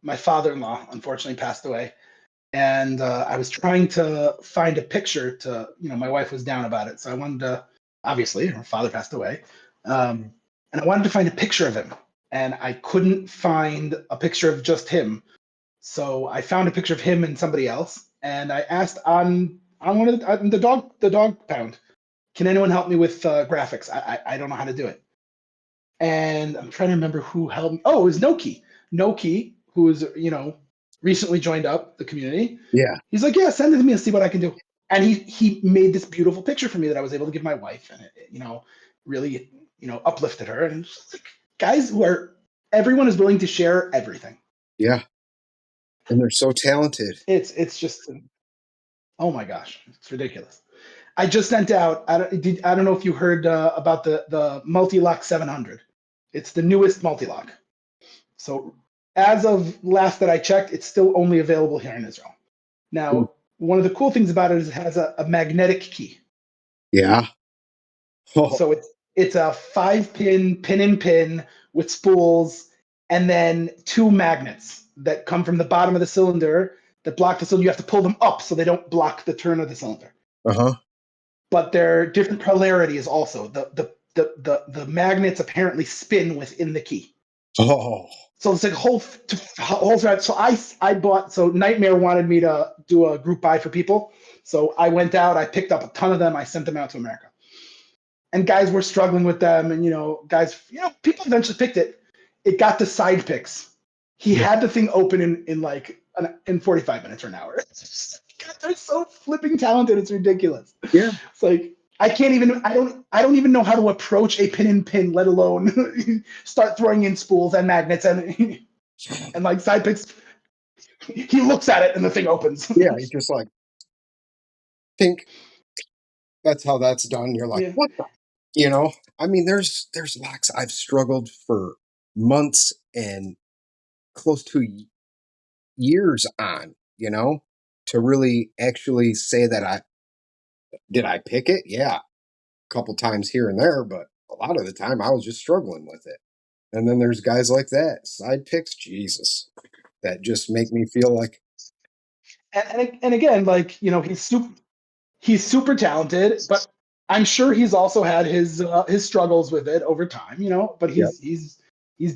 [SPEAKER 3] my father-in-law unfortunately passed away, and I was trying to find a picture to, my wife was down about it, so I wanted to. Obviously, her father passed away, and I wanted to find a picture of him, and I couldn't find a picture of just him. So I found a picture of him and somebody else, and I asked on one of the dog pound, can anyone help me with graphics? I don't know how to do it. And I'm trying to remember who helped me. Oh, it was Noki. Noki, who is, recently joined up the community.
[SPEAKER 2] yeah,
[SPEAKER 3] He's like, yeah, send it to me and see what I can do. And he made this beautiful picture for me that I was able to give my wife, and it really, uplifted her. And it's just like, guys everyone is willing to share everything.
[SPEAKER 2] yeah, and they're so talented.
[SPEAKER 3] It's just, oh my gosh, it's ridiculous. I just sent out. I don't know if you heard about the Multi-Lock 700. It's the newest multi-lock. So as of last that I checked, it's still only available here in Israel.
[SPEAKER 2] Mm.
[SPEAKER 3] Now, one of the cool things about it is it has a magnetic key.
[SPEAKER 2] Yeah. Oh,
[SPEAKER 3] So it's a 5-pin pin-in-pin with spools, and then 2 magnets that come from the bottom of the cylinder that block the cylinder. You have to pull them up so they don't block the turn of the cylinder.
[SPEAKER 2] uh-huh.
[SPEAKER 3] But they're different polarities also. The magnets apparently spin within the key.
[SPEAKER 2] Oh,
[SPEAKER 3] So it's like whole thread. So I bought. So Nightmare wanted me to do a group buy for people. So I went out. I picked up a ton of them. I sent them out to America. And guys were struggling with them, and people eventually picked it. It got the side picks. He
[SPEAKER 2] yeah,
[SPEAKER 3] had the thing open in 45 minutes or an hour. God, they're so flipping talented. It's ridiculous.
[SPEAKER 2] yeah.
[SPEAKER 3] It's like I can't even. I don't even know how to approach a pin-in-pin, let alone start throwing in spools and magnets and like side picks. He looks at it and the thing opens.
[SPEAKER 2] Yeah, you just like think that's how that's done. You're like,
[SPEAKER 3] Yeah.
[SPEAKER 2] what the? I mean, there's locks I've struggled for months and close to years on, to really actually say that I pick it? Yeah, a couple times here and there, but a lot of the time I was just struggling with it. And then there's guys like that, side picks, Jesus, that just make me feel like,
[SPEAKER 3] And again, like he's super talented, but I'm sure he's also had his struggles with it over time, But
[SPEAKER 2] yeah,
[SPEAKER 3] he's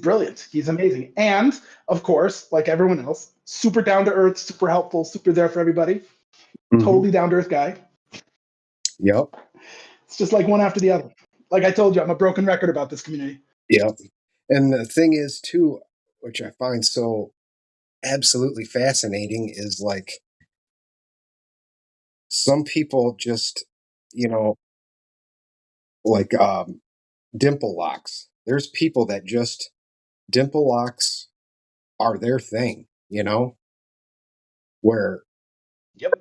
[SPEAKER 3] brilliant. He's amazing, and of course, like everyone else, super down to earth, super helpful, super there for everybody.
[SPEAKER 2] hmm,
[SPEAKER 3] Totally down to earth guy.
[SPEAKER 2] yep,
[SPEAKER 3] It's just like one after the other. Like I told you, I'm a broken record about this community.
[SPEAKER 2] yep. And the thing is, too, which I find so absolutely fascinating, is like some people just, you know, like dimple locks. There's people that just dimple locks are their thing, where,
[SPEAKER 3] Yep.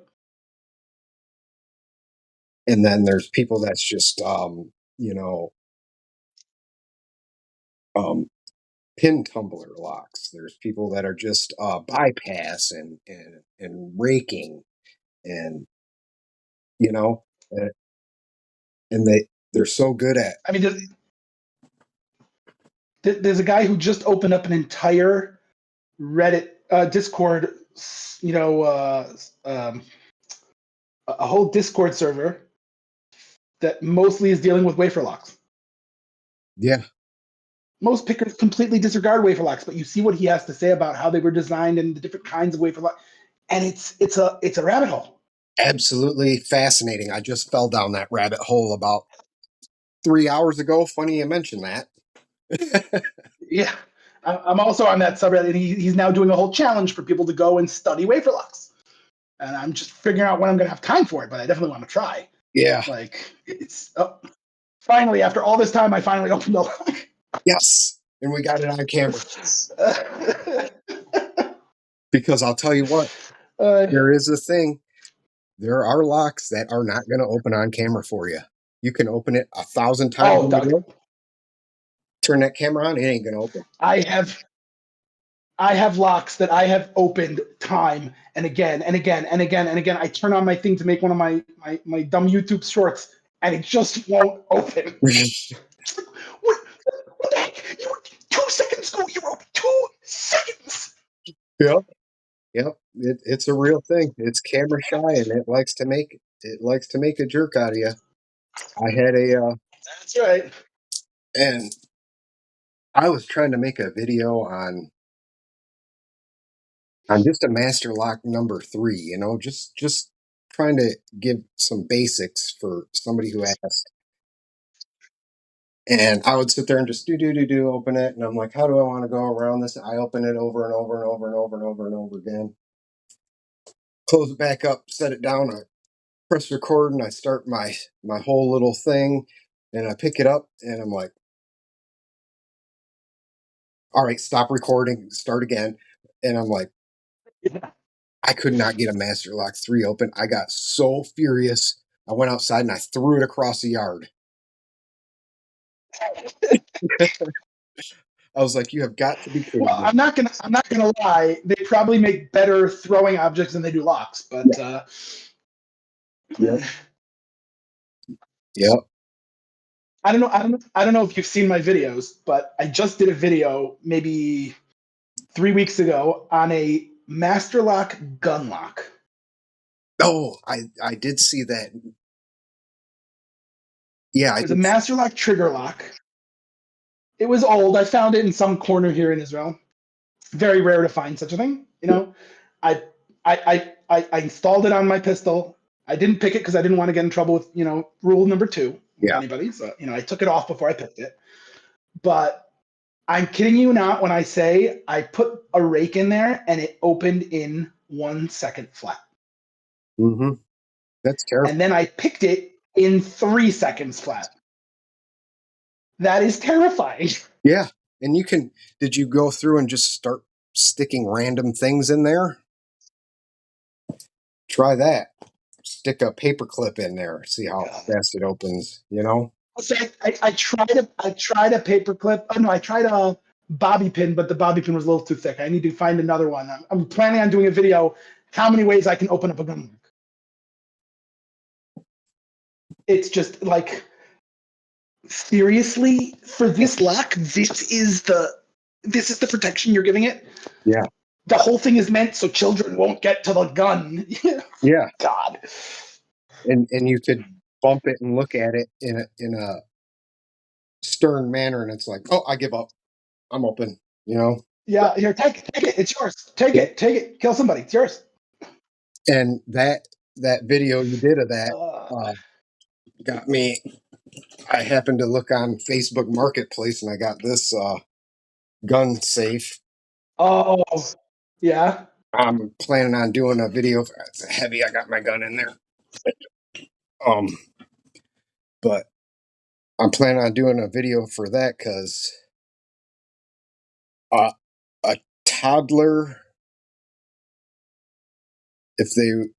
[SPEAKER 2] and then there's people that's just, um, pin tumbler locks. There's people that are just bypass and raking, and you know, uh, and they're so good at.
[SPEAKER 3] I mean, there's a guy who just opened up an entire Reddit Discord you know, a whole Discord server that mostly is dealing with wafer locks.
[SPEAKER 2] Yeah,
[SPEAKER 3] Most pickers completely disregard wafer locks, but you see what he has to say about how they were designed and the different kinds of wafer lock, and it's a rabbit hole.
[SPEAKER 2] absolutely fascinating. I just fell down that rabbit hole about 3 hours ago. Funny you mentioned that.
[SPEAKER 3] Yeah, I'm also on that subreddit, and he's now doing a whole challenge for people to go and study wafer locks. And I'm just figuring out when I'm going to have time for it, but I definitely want to try.
[SPEAKER 2] Yeah.
[SPEAKER 3] Like, it's finally, after all this time, I finally opened the lock.
[SPEAKER 2] Yes. And we got it on camera. Because I'll tell you what, there is a thing. There are locks that are not going to open on camera for you. You can open it 1,000 times in a day. Turn that camera on, it ain't going to open.
[SPEAKER 3] I have locks that I have opened time and again and again and again and again. I turn on my thing to make one of my dumb YouTube shorts, and it just won't open. What the heck? 2 seconds ago, you were open 2 seconds.
[SPEAKER 2] Yep. Yep. It's a real thing. It's camera shy, and it likes to make a jerk out of you. I had a
[SPEAKER 3] That's right.
[SPEAKER 2] And I was trying to make a video on just a master lock number 3, you know, just trying to give some basics for somebody who asked. And I would sit there and just do open it, and I'm like, how do I want to go around this? I open it over and over and over and over and over and over again. Close it back up, set it down, I press record, and I start my whole little thing, and I pick it up, and I'm like, all right, stop recording, start again. And I'm like, I could not get a Master Lock 3 open. I got so furious. I went outside and I threw it across the yard. I was like, you have got to be kidding
[SPEAKER 3] Well,
[SPEAKER 2] me.
[SPEAKER 3] I'm not gonna lie. They probably make better throwing objects than they do locks, but
[SPEAKER 2] Yep. Yep.
[SPEAKER 3] I don't know if you've seen my videos, but I just did a video maybe 3 weeks ago on a Master Lock gun lock.
[SPEAKER 2] Oh, I did see that. Yeah,
[SPEAKER 3] It was a Master Lock trigger lock. It was old. I found it in some corner here in Israel. Very rare to find such a thing. You know, I installed it on my pistol. I didn't pick it because I didn't want to get in trouble with, rule number 2 with anybody. So, I took it off before I picked it. But I'm kidding you not when I say I put a rake in there and it opened in 1 second flat.
[SPEAKER 2] Mm-hmm. That's terrible.
[SPEAKER 3] And then I picked it in 3 seconds flat. That is terrifying.
[SPEAKER 2] Yeah. And did you go through and just start sticking random things in there? Try that. Stick a paper clip in there. See how fast it opens,
[SPEAKER 3] So I tried a paper clip. Oh no, I tried a bobby pin, but the bobby pin was a little too thick. I need to find another one. I'm planning on doing a video how many ways I can open up a gun lock. It's just like, seriously, for this lock, this is the protection you're giving it?
[SPEAKER 2] Yeah.
[SPEAKER 3] The whole thing is meant so children won't get to the gun.
[SPEAKER 2] Yeah.
[SPEAKER 3] God.
[SPEAKER 2] And you could bump it and look at it in a stern manner, and it's like, oh, I give up. I'm open,
[SPEAKER 3] Yeah, here, take it. It's yours. Take it. Kill somebody. It's yours.
[SPEAKER 2] And that video you did of that got me. I happened to look on Facebook Marketplace, and I got this gun safe.
[SPEAKER 3] Oh, yeah.
[SPEAKER 2] I'm planning on doing a video. It's heavy. I got my gun in there. But I'm planning on doing a video for that because a toddler, if they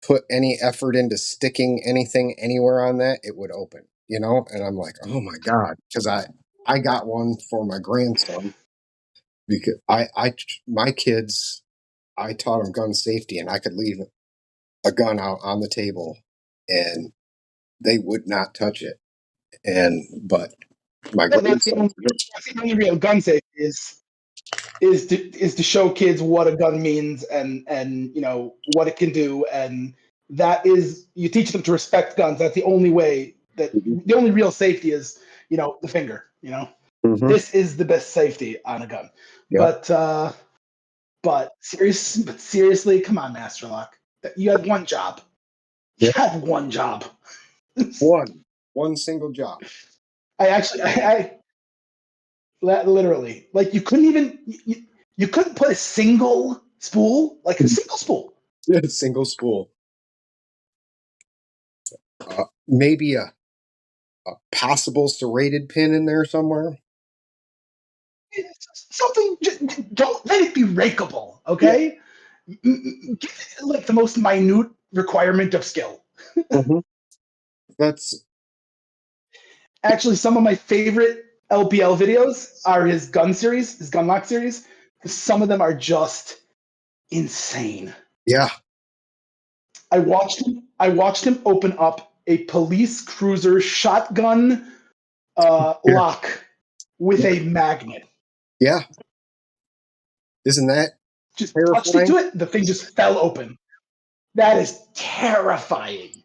[SPEAKER 2] put any effort into sticking anything anywhere on that, it would open, and I'm like, oh my God, because I got one for my grandson because my kids, I taught them gun safety, and I could leave a gun out on the table and they would not touch it. But my grandson,
[SPEAKER 3] that's the only real gun safety is is to show kids what a gun means and what it can do, and that is you teach them to respect guns. That's the only way that the only real safety is the finger.
[SPEAKER 2] Mm-hmm.
[SPEAKER 3] This is the best safety on a gun.
[SPEAKER 2] Yep.
[SPEAKER 3] But seriously, come on, Master Lock. You had one job. You had one job.
[SPEAKER 2] One single job.
[SPEAKER 3] I literally, like, you couldn't even you couldn't put a single spool, like a single spool.
[SPEAKER 2] A single spool. Maybe a possible serrated pin in there somewhere.
[SPEAKER 3] Something. Don't let it be rakeable, okay? Give it, like, the most minute requirement of skill.
[SPEAKER 2] Mm-hmm. That's
[SPEAKER 3] actually some of my favorite LPL videos are his gun series, his gun lock series. Some of them are just insane.
[SPEAKER 2] Yeah.
[SPEAKER 3] I watched him open up a police cruiser shotgun lock with a magnet.
[SPEAKER 2] Yeah. Isn't that
[SPEAKER 3] just
[SPEAKER 2] terrifying?
[SPEAKER 3] Touched into it, the thing just fell open. That is terrifying.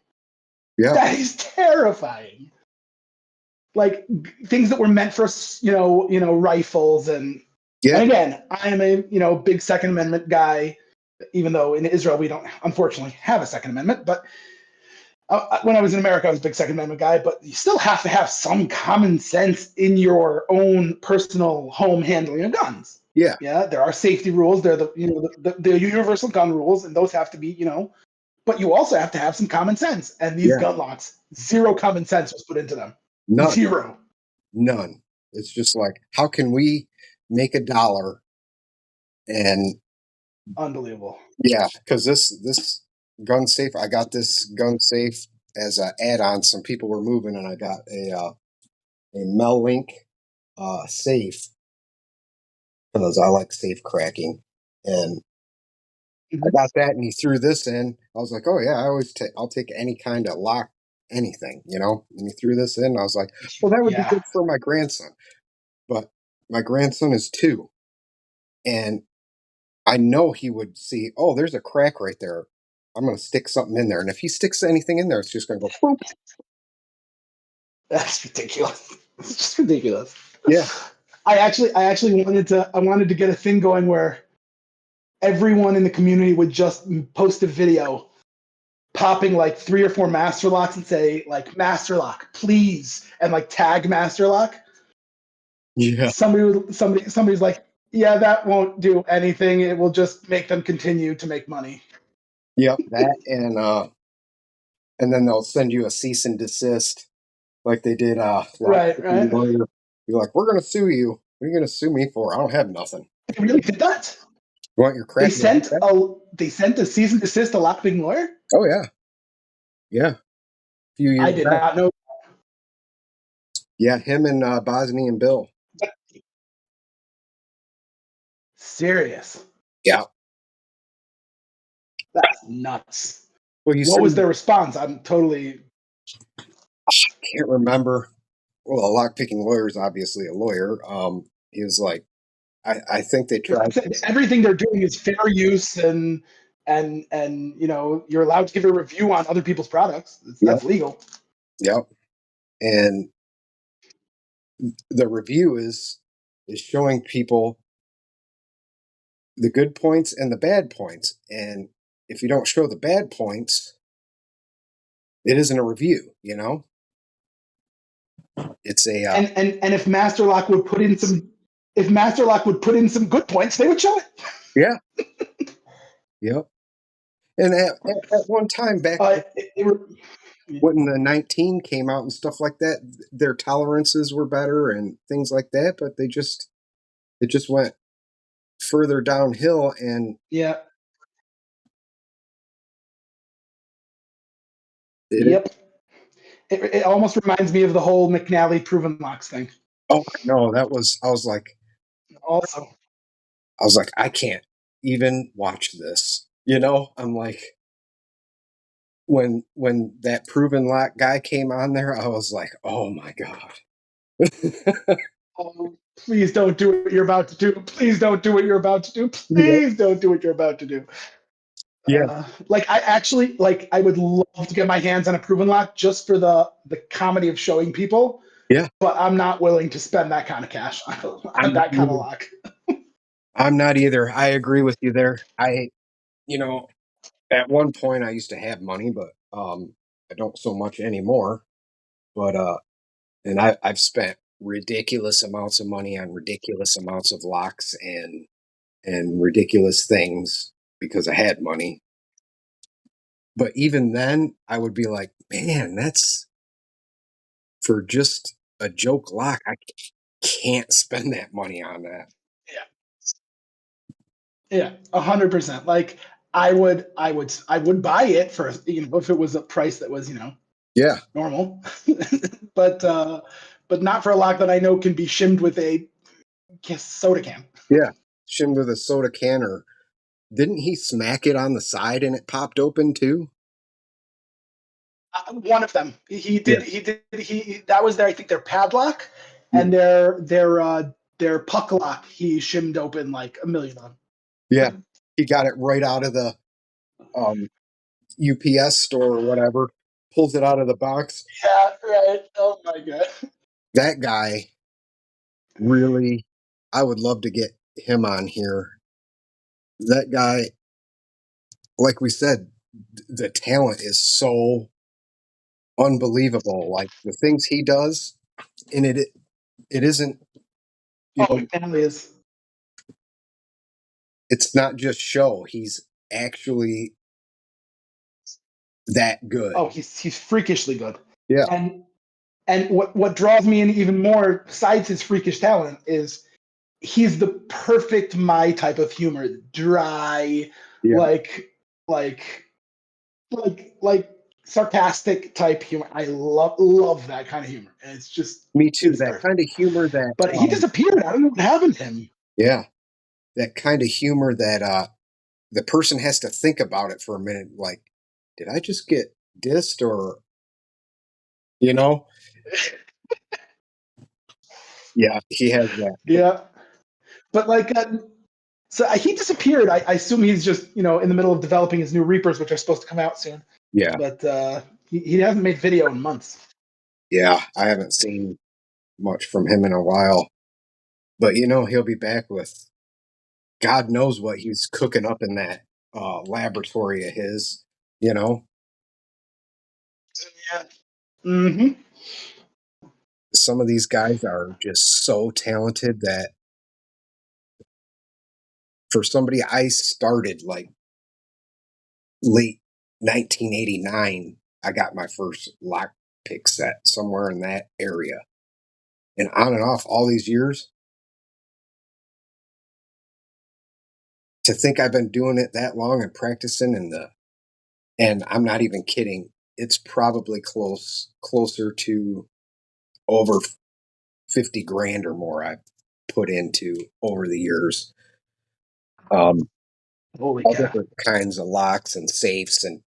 [SPEAKER 2] Yeah.
[SPEAKER 3] That is terrifying. Like, things that were meant for rifles and again, I am a big Second Amendment guy, even though in Israel we don't unfortunately have a Second Amendment. But when I was in America, I was a big Second Amendment guy. But you still have to have some common sense in your own personal home handling of guns.
[SPEAKER 2] Yeah.
[SPEAKER 3] There are safety rules. They're the universal gun rules, and those have to be But you also have to have some common sense. And these gun locks, zero common sense was put into them.
[SPEAKER 2] None.
[SPEAKER 3] Zero.
[SPEAKER 2] None. It's just like, how can we make $1? And
[SPEAKER 3] unbelievable.
[SPEAKER 2] Yeah, because this gun safe, I got this gun safe as an add-on. Some people were moving, and I got a Mel-Link safe because I like safe cracking, and I got that, and he threw this in. I was like, oh yeah, I'll take any kind of lock, anything, And he threw this in. I was like, well, that would be good for my grandson, but my grandson is 2, and I know he would see, oh, there's a crack right there. I'm going to stick something in there. And if he sticks anything in there, it's just going to go boop.
[SPEAKER 3] That's ridiculous. It's just ridiculous.
[SPEAKER 2] Yeah.
[SPEAKER 3] I actually wanted to get a thing going where everyone in the community would just post a video popping like 3 or 4 Master Locks and say, like, Master Lock, please, and like tag Master Lock.
[SPEAKER 2] Yeah.
[SPEAKER 3] Somebody's like, yeah, that won't do anything. It will just make them continue to make money.
[SPEAKER 2] Yep, that and then they'll send you a cease and desist, like they did.
[SPEAKER 3] Right.
[SPEAKER 2] You're like, we're gonna sue you. What are you gonna sue me for? I don't have nothing.
[SPEAKER 3] They really did that?
[SPEAKER 2] You want your crack?
[SPEAKER 3] They sent a cease and desist to Lockpicking Lawyer?
[SPEAKER 2] Oh yeah, yeah.
[SPEAKER 3] I did not know.
[SPEAKER 2] Yeah, him and Bosnian Bill.
[SPEAKER 3] Serious?
[SPEAKER 2] Yeah.
[SPEAKER 3] That's nuts.
[SPEAKER 2] Well,
[SPEAKER 3] what was their response? I
[SPEAKER 2] can't remember. Well, a lockpicking lawyer is obviously a lawyer. He was like, I think they tried.
[SPEAKER 3] Everything they're doing is fair use, and you're allowed to give a review on other people's products. That's legal.
[SPEAKER 2] Yep. And the review is showing people the good points and the bad points. And if you don't show the bad points, it isn't a review, It's a
[SPEAKER 3] and if Master Lock would put in some good points, they would show it.
[SPEAKER 2] Yeah. Yep. And at one time back when the 19 came out and stuff like that, their tolerances were better and things like that, but it just went further downhill. And
[SPEAKER 3] it almost reminds me of the whole McNally proven locks thing.
[SPEAKER 2] Oh no, I was like, I can't even watch this. I'm like, when that proven lock guy came on there, I was like, oh my God.
[SPEAKER 3] Please don't do what you're about to do. Please don't do what you're about to do. Please don't do what you're about to do.
[SPEAKER 2] Yeah.
[SPEAKER 3] Like I actually like I would love to get my hands on a proven lock just for the comedy of showing people.
[SPEAKER 2] Yeah.
[SPEAKER 3] But I'm not willing to spend that kind of cash on that kind of lock.
[SPEAKER 2] I'm not either. I agree with you there. You know, at one point I used to have money, but I don't so much anymore. But and I've spent ridiculous amounts of money on ridiculous amounts of locks and ridiculous things because I had money. But even then, I would be like, man, that's for just a joke lock. I can't spend that money on that.
[SPEAKER 3] Yeah, 100%. Like I would buy it for if it was a price that was
[SPEAKER 2] Yeah,
[SPEAKER 3] normal, but not for a lock that I know can be shimmed with a soda can.
[SPEAKER 2] yeah. Shimmed with a soda can, or didn't he smack it on the side and it popped open too?
[SPEAKER 3] One of them, he
[SPEAKER 2] Yeah,
[SPEAKER 3] did. He did. He that was their I think their padlock
[SPEAKER 2] yeah,
[SPEAKER 3] and their puck lock. He shimmed open like a million of them.
[SPEAKER 2] yeah. He got it right out of the um, UPS store or whatever. Pulls it out of the box.
[SPEAKER 3] Yeah, right. Oh my god.
[SPEAKER 2] That guy really. I would love to get him on here. That guy, like we said, the talent is so unbelievable. Like the things he does, and it isn't, you
[SPEAKER 3] Oh,
[SPEAKER 2] know,
[SPEAKER 3] it definitely is.
[SPEAKER 2] it's not just show. He's actually that good.
[SPEAKER 3] Oh, he's freakishly good.
[SPEAKER 2] Yeah,
[SPEAKER 3] And what draws me in even more, besides his freakish talent, is he's the perfect my type of humor. Dry,
[SPEAKER 2] yeah.
[SPEAKER 3] like like like sarcastic type humor. I love that kind of humor. And
[SPEAKER 2] Me too.
[SPEAKER 3] it's
[SPEAKER 2] That
[SPEAKER 3] perfect.
[SPEAKER 2] kind of humor that,
[SPEAKER 3] But he disappeared. I don't know what happened to him.
[SPEAKER 2] yeah, that kind of humor that the person has to think about it for a minute. Like, did I just get dissed or, you know? Yeah, he has that.
[SPEAKER 3] Yeah. But like so he disappeared. I assume he's just, in the middle of developing his new Reapers, which are supposed to come out soon.
[SPEAKER 2] Yeah,
[SPEAKER 3] But he hasn't made video in months.
[SPEAKER 2] yeah. I haven't seen much from him in a while, but he'll be back with God knows what he's cooking up in that laboratory of his. You know,
[SPEAKER 3] Yeah. Mm-hmm.
[SPEAKER 2] some of these guys are just so talented that for somebody I started like late 1989, I got my first lock pick set somewhere in that area. And on and off all these years, to think I've been doing it that long and practicing and I'm not even kidding, it's probably closer to over 50 grand or more I've put into over the years.
[SPEAKER 3] Holy
[SPEAKER 2] All
[SPEAKER 3] cow.
[SPEAKER 2] different kinds of locks and safes and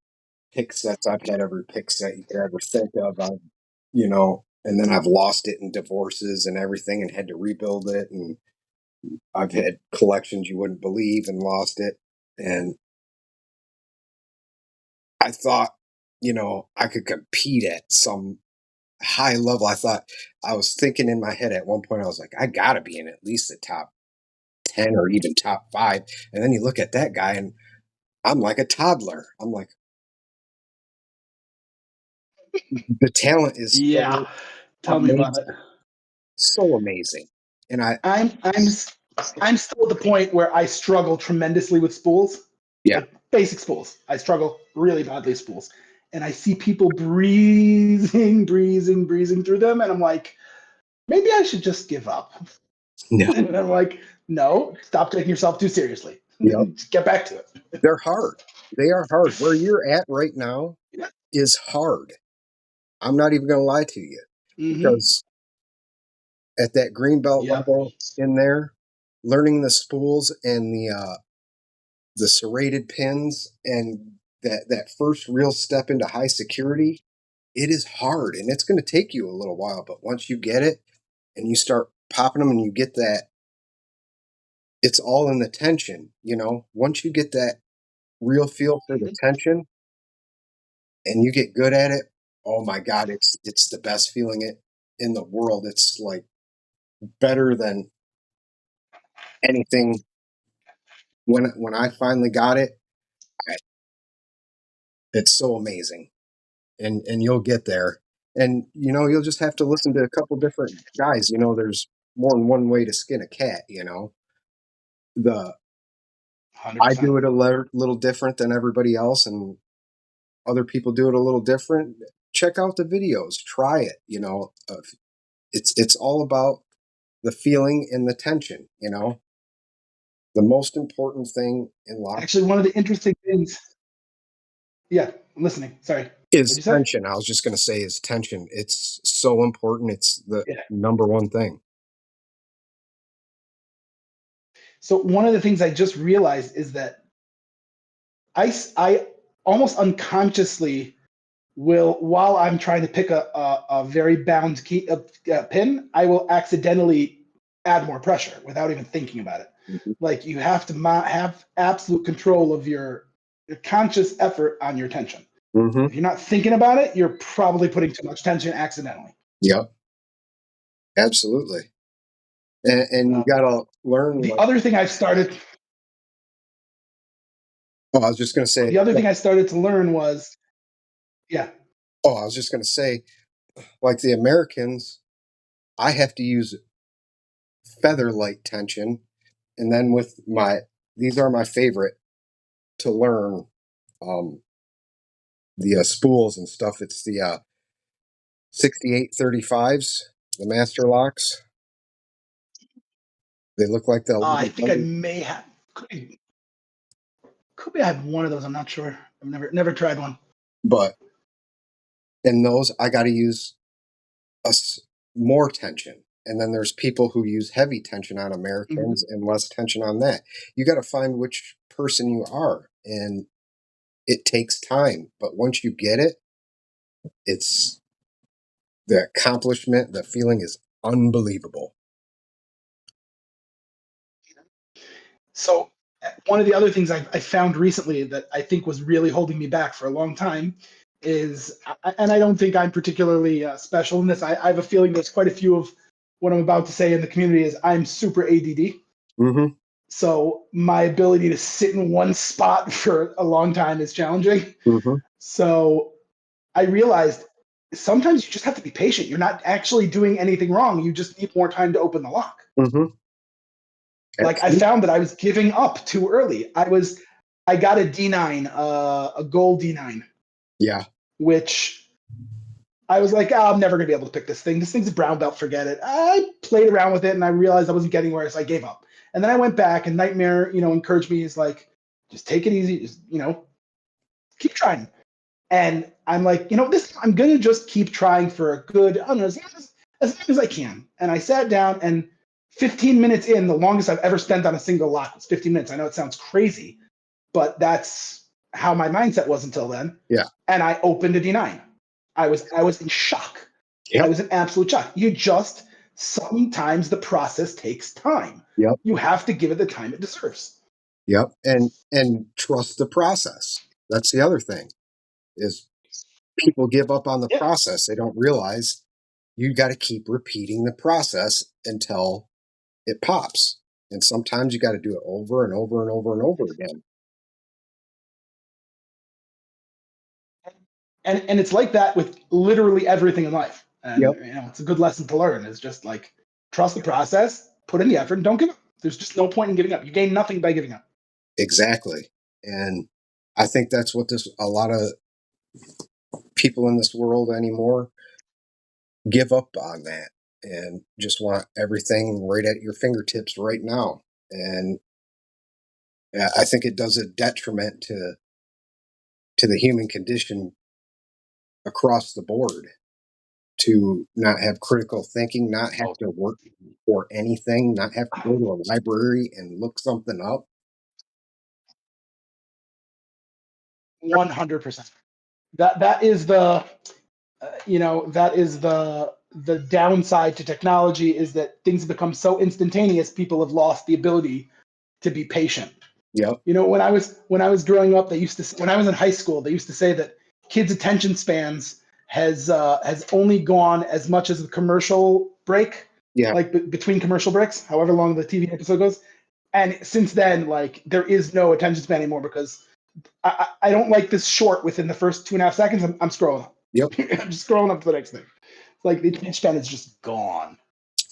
[SPEAKER 2] pick sets. I've had every pick set you could ever think of. And then I've lost it in divorces and everything and had to rebuild it. And I've had collections you wouldn't believe and lost it. And I thought, I could compete at some high level. I was thinking in my head at one point, I was like, I got to be in at least the top 10 or even top 5. And then you look at that guy and I'm like a toddler. I'm like, the talent is
[SPEAKER 3] Yeah.
[SPEAKER 2] so
[SPEAKER 3] Tell me about it.
[SPEAKER 2] amazing, so amazing. And
[SPEAKER 3] I'm still at the point where I struggle tremendously with spools,
[SPEAKER 2] yeah,
[SPEAKER 3] like basic spools. I struggle really badly with spools, and I see people breezing through them, and I'm like, maybe I should just give up.
[SPEAKER 2] no,
[SPEAKER 3] And I'm like, no, stop taking yourself too seriously.
[SPEAKER 2] yep,
[SPEAKER 3] Just get back to it.
[SPEAKER 2] they're hard. They are hard. Where you're at right now
[SPEAKER 3] Yeah.
[SPEAKER 2] is hard. I'm not even going to lie to you
[SPEAKER 3] Mm-hmm.
[SPEAKER 2] because at that green belt
[SPEAKER 3] Yep.
[SPEAKER 2] level in there, learning the spools and the serrated pins and that first real step into high security, it is hard and it's going to take you a little while. But once you get it and you start popping them and you get that, it's all in the tension, you know? Once you get that real feel for the
[SPEAKER 3] Mhm.
[SPEAKER 2] tension and you get good at it, oh my god, it's the best feeling in the world. It's like better than anything. When I finally got it, I, it's so amazing, and you'll get there. And you know, you'll just have to listen to a couple different guys. You know, there's more than one way to skin a cat. You know, the I
[SPEAKER 3] 100%.
[SPEAKER 2] do it a little different than everybody else, and other people do it a little different. Check out the videos, try it. You know, it's all about the feeling and the tension. You know, the most important thing in life
[SPEAKER 3] Actually, one of the interesting things. Yeah, I'm listening. Sorry.
[SPEAKER 2] is
[SPEAKER 3] What'd you say?
[SPEAKER 2] tension. I was just going to say is tension. It's so important. It's the
[SPEAKER 3] Yeah.
[SPEAKER 2] number one thing.
[SPEAKER 3] So one of the things I just realized is that I almost unconsciously will, while I'm trying to pick a very bound key pin, I will accidentally add more pressure without even thinking about it.
[SPEAKER 2] Mhm.
[SPEAKER 3] Like you have to have absolute control of your conscious effort on your tension.
[SPEAKER 2] Mhm.
[SPEAKER 3] If you're not thinking about it, you're probably putting too much tension accidentally.
[SPEAKER 2] Yep. Absolutely. And you
[SPEAKER 3] Uh,
[SPEAKER 2] gotta learn,
[SPEAKER 3] the
[SPEAKER 2] like
[SPEAKER 3] other thing I've started,
[SPEAKER 2] oh, I was just gonna say
[SPEAKER 3] the other thing I started to learn was, yeah,
[SPEAKER 2] oh, I was just gonna say, like the Americans, I have to use feather light tension, and then with my these are my favorite to learn, um, the, spools and stuff. It's the, 6835s, the master locks. They look like the
[SPEAKER 3] I
[SPEAKER 2] little
[SPEAKER 3] think I
[SPEAKER 2] button,
[SPEAKER 3] may have. Could be I have one of those. I'm not sure. I've never tried one.
[SPEAKER 2] but in those, I gotta use us more tension. And then there's people who use heavy tension on
[SPEAKER 3] Mhm.
[SPEAKER 2] Americans and less tension on that. You got to find which person you are, and it takes time. But once you get it, it's the accomplishment, the feeling is unbelievable.
[SPEAKER 3] So one of the other things I found recently that I think was really holding me back for a long time is, and I don't think I'm particularly special in this. I have a feeling there's quite a few of what I'm about to say in the community is I'm super ADD.
[SPEAKER 2] Hmm.
[SPEAKER 3] So my ability to sit in one spot for a long time is challenging.
[SPEAKER 2] Hmm.
[SPEAKER 3] So I realized sometimes you just have to be patient. You're not actually doing anything wrong. You just need more time to open the lock.
[SPEAKER 2] Hmm.
[SPEAKER 3] Like I
[SPEAKER 2] Absolutely.
[SPEAKER 3] found that I was giving up too early. I got a D9, a gold D9,
[SPEAKER 2] Yeah.
[SPEAKER 3] which I was like, oh, I'm never gonna be able to pick this thing. This thing's a brown belt. Forget it. I played around with it and I realized I wasn't getting where, so I gave up. And then I went back and Nightmare, encouraged me. He's like, just take it easy. Just keep trying. And I'm like, this. I'm gonna just keep trying for a good, I don't know, as long as I can. And I sat down and 15 minutes in, the longest I've ever spent on a single lock was 15 minutes. I know it sounds crazy, but that's how my mindset was until then.
[SPEAKER 2] Yeah.
[SPEAKER 3] And I opened a D9. I was in shock. I
[SPEAKER 2] Yep.
[SPEAKER 3] was in absolute shock. Sometimes the process takes time.
[SPEAKER 2] Yep.
[SPEAKER 3] You have to give it the time it deserves.
[SPEAKER 2] Yep. And trust the process. That's the other thing is people give up on the
[SPEAKER 3] Yeah.
[SPEAKER 2] process. They don't realize you got to keep repeating the process until it pops. And sometimes you got to do it over and over and over and over again.
[SPEAKER 3] And it's like that with literally everything in life. And
[SPEAKER 2] Yep,
[SPEAKER 3] it's a good lesson to learn. Is just like trust the process, put in the effort, and don't give up. There's just no point in giving up. You gain nothing by giving up.
[SPEAKER 2] exactly. And I think that's what this a lot of people in this world anymore give up on that and just want everything right at your fingertips right now. And I think it does a detriment to the human condition across the board to not have critical thinking, not have
[SPEAKER 3] Oh,
[SPEAKER 2] to work for anything, not have to go to a library and look something up.
[SPEAKER 3] 100%. That is the that is the the downside to technology is that things have become so instantaneous, people have lost the ability to be patient.
[SPEAKER 2] Yep.
[SPEAKER 3] You know, when I was growing up, when I was in high school, they used to say that kids' attention spans has only gone as much as the commercial break,
[SPEAKER 2] Yeah.
[SPEAKER 3] like between commercial breaks, however long the TV episode goes. And since then, like there is no attention span anymore because I don't like this short within the first 2.5 seconds. I'm scrolling.
[SPEAKER 2] Yep.
[SPEAKER 3] I'm just scrolling up to the next thing. Like the attention span is just gone.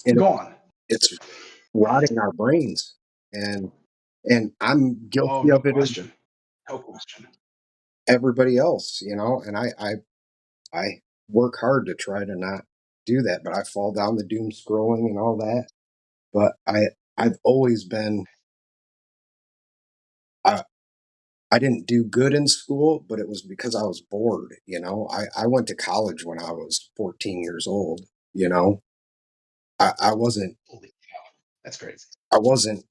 [SPEAKER 2] And
[SPEAKER 3] Gone.
[SPEAKER 2] it's rotting our brains, and I'm
[SPEAKER 3] Oh,
[SPEAKER 2] guilty
[SPEAKER 3] no
[SPEAKER 2] of it as
[SPEAKER 3] question. No question.
[SPEAKER 2] everybody else, and I work hard to try to not do that, but I fall down the doom scrolling and all that. But I've always been I I didn't do good in school, but it was because I was bored. I went to college when I was 14 years old. You know, I wasn't
[SPEAKER 3] Holy cow. That's crazy.
[SPEAKER 2] I wasn't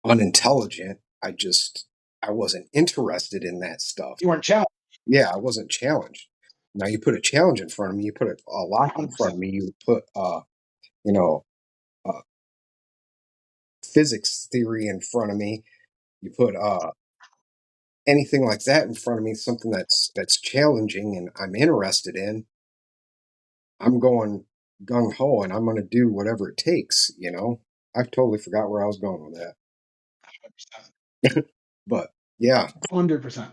[SPEAKER 2] unintelligent. I wasn't interested in that stuff.
[SPEAKER 3] You weren't challenged.
[SPEAKER 2] Yeah, I wasn't challenged. Now you put a challenge in front of me, you put a lock in front
[SPEAKER 3] 100%.
[SPEAKER 2] of me, you put you know, uh, physics theory in front of me, you put anything like that in front of me, something that's challenging and I'm interested in, I'm going gung ho and I'm going to do whatever it takes. I've totally forgot where I was going with that. But yeah,
[SPEAKER 3] 100%.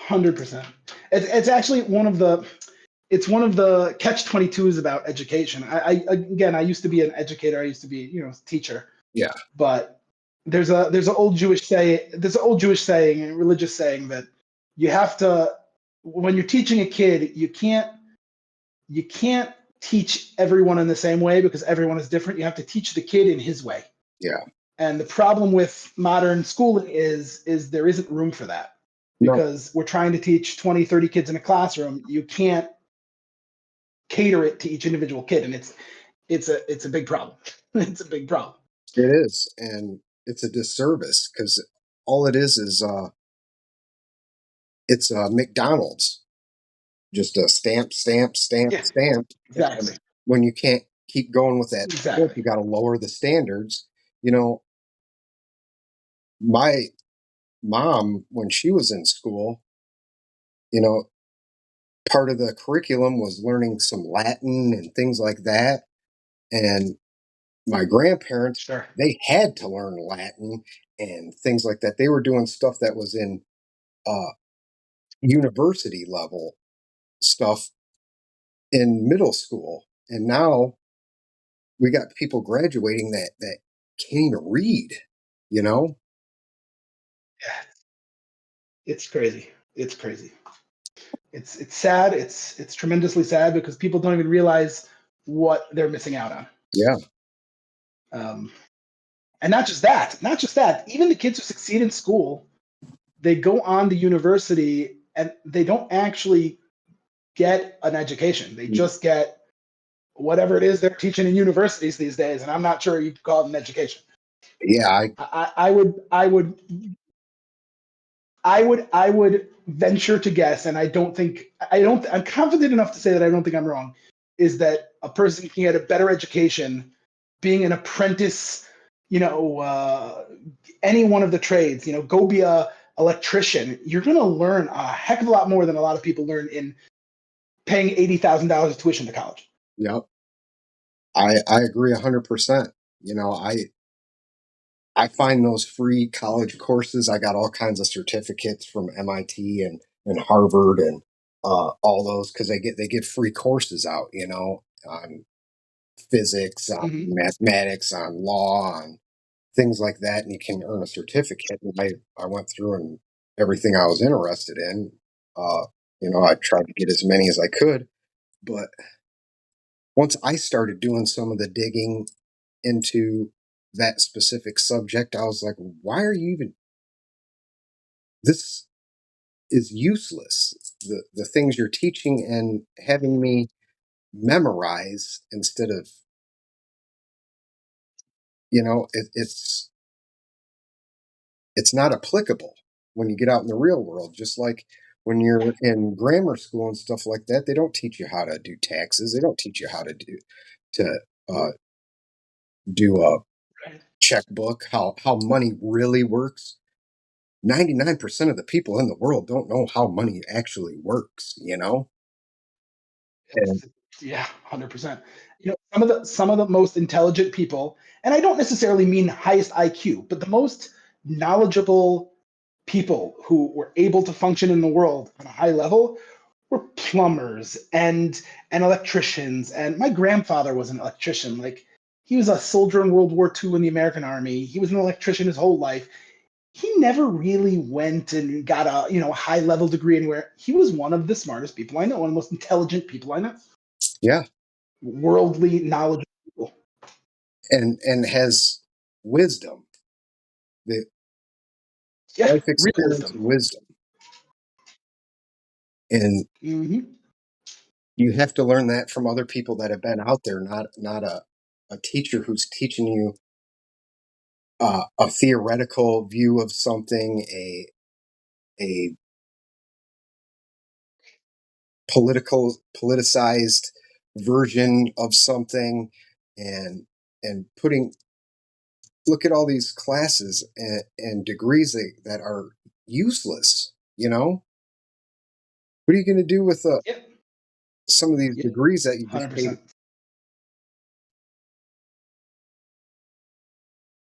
[SPEAKER 3] 100%. It's actually one of the catch-22s about education. Again, I used to be an educator. I used to be, a teacher.
[SPEAKER 2] yeah,
[SPEAKER 3] But there's an old Jewish saying, a religious saying that you have to, when you're teaching a kid, you can't teach everyone in the same way because everyone is different. You have to teach the kid in his way.
[SPEAKER 2] yeah.
[SPEAKER 3] And the problem with modern schooling is there isn't room for that
[SPEAKER 2] No,
[SPEAKER 3] because we're trying to teach 20, 30 kids in a classroom. You can't cater it to each individual kid, and it's a big problem. It's a big problem.
[SPEAKER 2] it is, and it's a disservice because all it is it's McDonald's, just a stamp, stamp, stamp,
[SPEAKER 3] Yeah,
[SPEAKER 2] stamp. And
[SPEAKER 3] exactly.
[SPEAKER 2] when you can't keep going with that stamp,
[SPEAKER 3] Exactly.
[SPEAKER 2] you got to lower the standards. You know, my mom, when she was in school, you know, part of the curriculum was learning some Latin and things like that. And my grandparents,
[SPEAKER 3] Sure.
[SPEAKER 2] they had to learn Latin and things like that. They were doing stuff that was in uh, university level stuff in middle school. And now we got people graduating that can't even read, you know?
[SPEAKER 3] Yeah, it's crazy. It's crazy. It's sad. It's tremendously sad because people don't even realize what they're missing out on.
[SPEAKER 2] Yeah.
[SPEAKER 3] Um, and not just that. Even the kids who succeed in school, they go on to university and they don't actually get an education. They just get whatever it is they're teaching in universities these days, and I'm not sure you could call it an education.
[SPEAKER 2] Yeah.
[SPEAKER 3] I would venture to guess, and I'm confident enough to say that I don't think I'm wrong, is that a person can get a better education being an apprentice, any one of the trades, go be a electrician. You're going to learn a heck of a lot more than a lot of people learn in paying $80,000 of tuition to college.
[SPEAKER 2] Yep. I agree 100%. You know, I find those free college courses. I got all kinds of certificates from MIT and Harvard and all those because they give free courses out, on physics, on
[SPEAKER 3] Mm-hmm.
[SPEAKER 2] mathematics, on law, on things like that, and you can earn a certificate. And I went through and everything I was interested in. I tried to get as many as I could, but once I started doing some of the digging into that specific subject, I was like, why are you even this is useless. The things you're teaching and having me memorize instead of, it's not applicable when you get out in the real world. Just like when you're in grammar school and stuff like that, they don't teach you how to do taxes. They don't teach you how to to uh, do a
[SPEAKER 3] Right.
[SPEAKER 2] checkbook, how money really works. 99% of the people in the world don't know how money actually works, you know? And
[SPEAKER 3] It's yeah, 100%. Some of the most intelligent people, and I don't necessarily mean highest IQ, but the most knowledgeable people who were able to function in the world on a high level were plumbers and electricians. And my grandfather was an electrician. Like he was a soldier in World War II in the American Army. He was an electrician his whole life. He never really went and got a high level degree anywhere. He was one of the smartest people I know, one of the most intelligent people I know,
[SPEAKER 2] yeah,
[SPEAKER 3] worldly knowledgeable people.
[SPEAKER 2] and has wisdom, the
[SPEAKER 3] Yeah,
[SPEAKER 2] life
[SPEAKER 3] real
[SPEAKER 2] experience
[SPEAKER 3] wisdom.
[SPEAKER 2] and wisdom. And
[SPEAKER 3] Hmm.
[SPEAKER 2] you have to learn that from other people that have been out there, not a teacher who's teaching you a theoretical view of something, a politicized version of something, and putting look at all these classes and degrees that are useless. You know, what are you going to do with
[SPEAKER 3] Yep.
[SPEAKER 2] some of these
[SPEAKER 3] Yep.
[SPEAKER 2] degrees that you
[SPEAKER 3] one Hundred
[SPEAKER 2] just paid?
[SPEAKER 3] percent.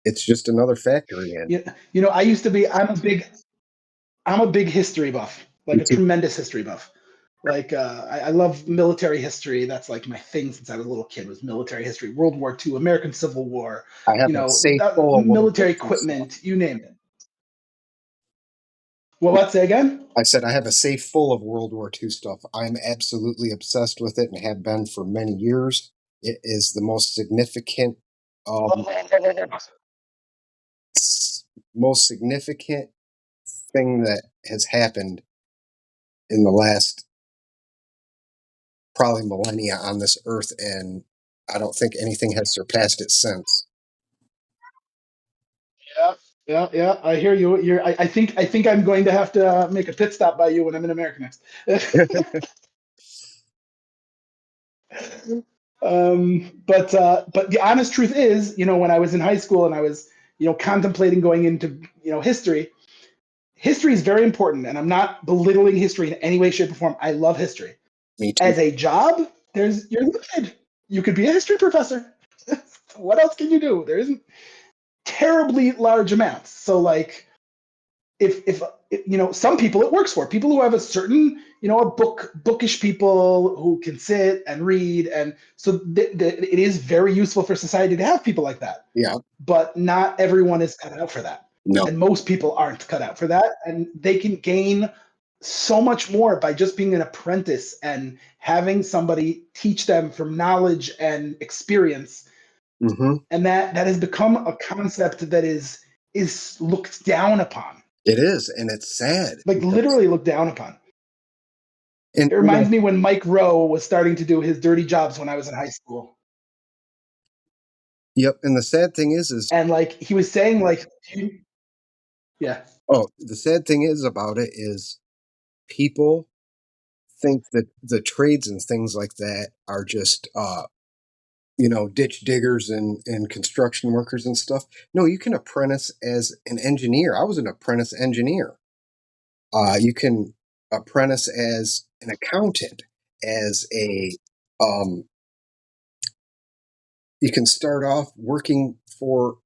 [SPEAKER 2] It's just another factory in.
[SPEAKER 3] Yeah, I used to be. I'm a big history buff, like
[SPEAKER 2] Me
[SPEAKER 3] a
[SPEAKER 2] too.
[SPEAKER 3] tremendous history buff. Like I love military history. That's like my thing since I was a little kid was military history, World War II, American Civil War,
[SPEAKER 2] I have a safe full of World War
[SPEAKER 3] military
[SPEAKER 2] II stuff.
[SPEAKER 3] equipment, you name it. Well, let's say again.
[SPEAKER 2] I said I have a safe full of World War II stuff. I'm absolutely obsessed with it and have been for many years. It is the most significant, um, most significant thing that has happened in the last probably millennia on this earth, and I don't think anything has surpassed it since.
[SPEAKER 3] Yeah, yeah, yeah. I hear you. I think I'm going to have to make a pit stop by you when I'm in America next. But the honest truth is, when I was in high school and I was, contemplating going into, history. History is very important, and I'm not belittling history in any way, shape, or form. I love history.
[SPEAKER 2] Me too.
[SPEAKER 3] As a job, you're limited. You could be a history professor. What else can you do? There isn't terribly large amounts. So like if some people it works for people who have a certain a bookish people who can sit and read, and so it is very useful for society to have people like that,
[SPEAKER 2] Yeah.
[SPEAKER 3] but not everyone is cut out for that,
[SPEAKER 2] No.
[SPEAKER 3] and most people aren't cut out for that, and they can gain so much more by just being an apprentice and having somebody teach them from knowledge and experience,
[SPEAKER 2] Hmm.
[SPEAKER 3] and that has become a concept that is looked down upon,
[SPEAKER 2] It is, and it's sad
[SPEAKER 3] like
[SPEAKER 2] because,
[SPEAKER 3] literally looked down upon.
[SPEAKER 2] and
[SPEAKER 3] It reminds me when Mike Rowe was starting to do his dirty jobs when I was in high school.
[SPEAKER 2] yep. And the sad thing is,
[SPEAKER 3] And like he was saying, like, yeah,
[SPEAKER 2] oh, the sad thing is about it is people think that the trades and things like that are just ditch diggers and construction workers and stuff. No, you can apprentice as an engineer. I was an apprentice engineer. You can apprentice as an accountant, as a um, you can start off working for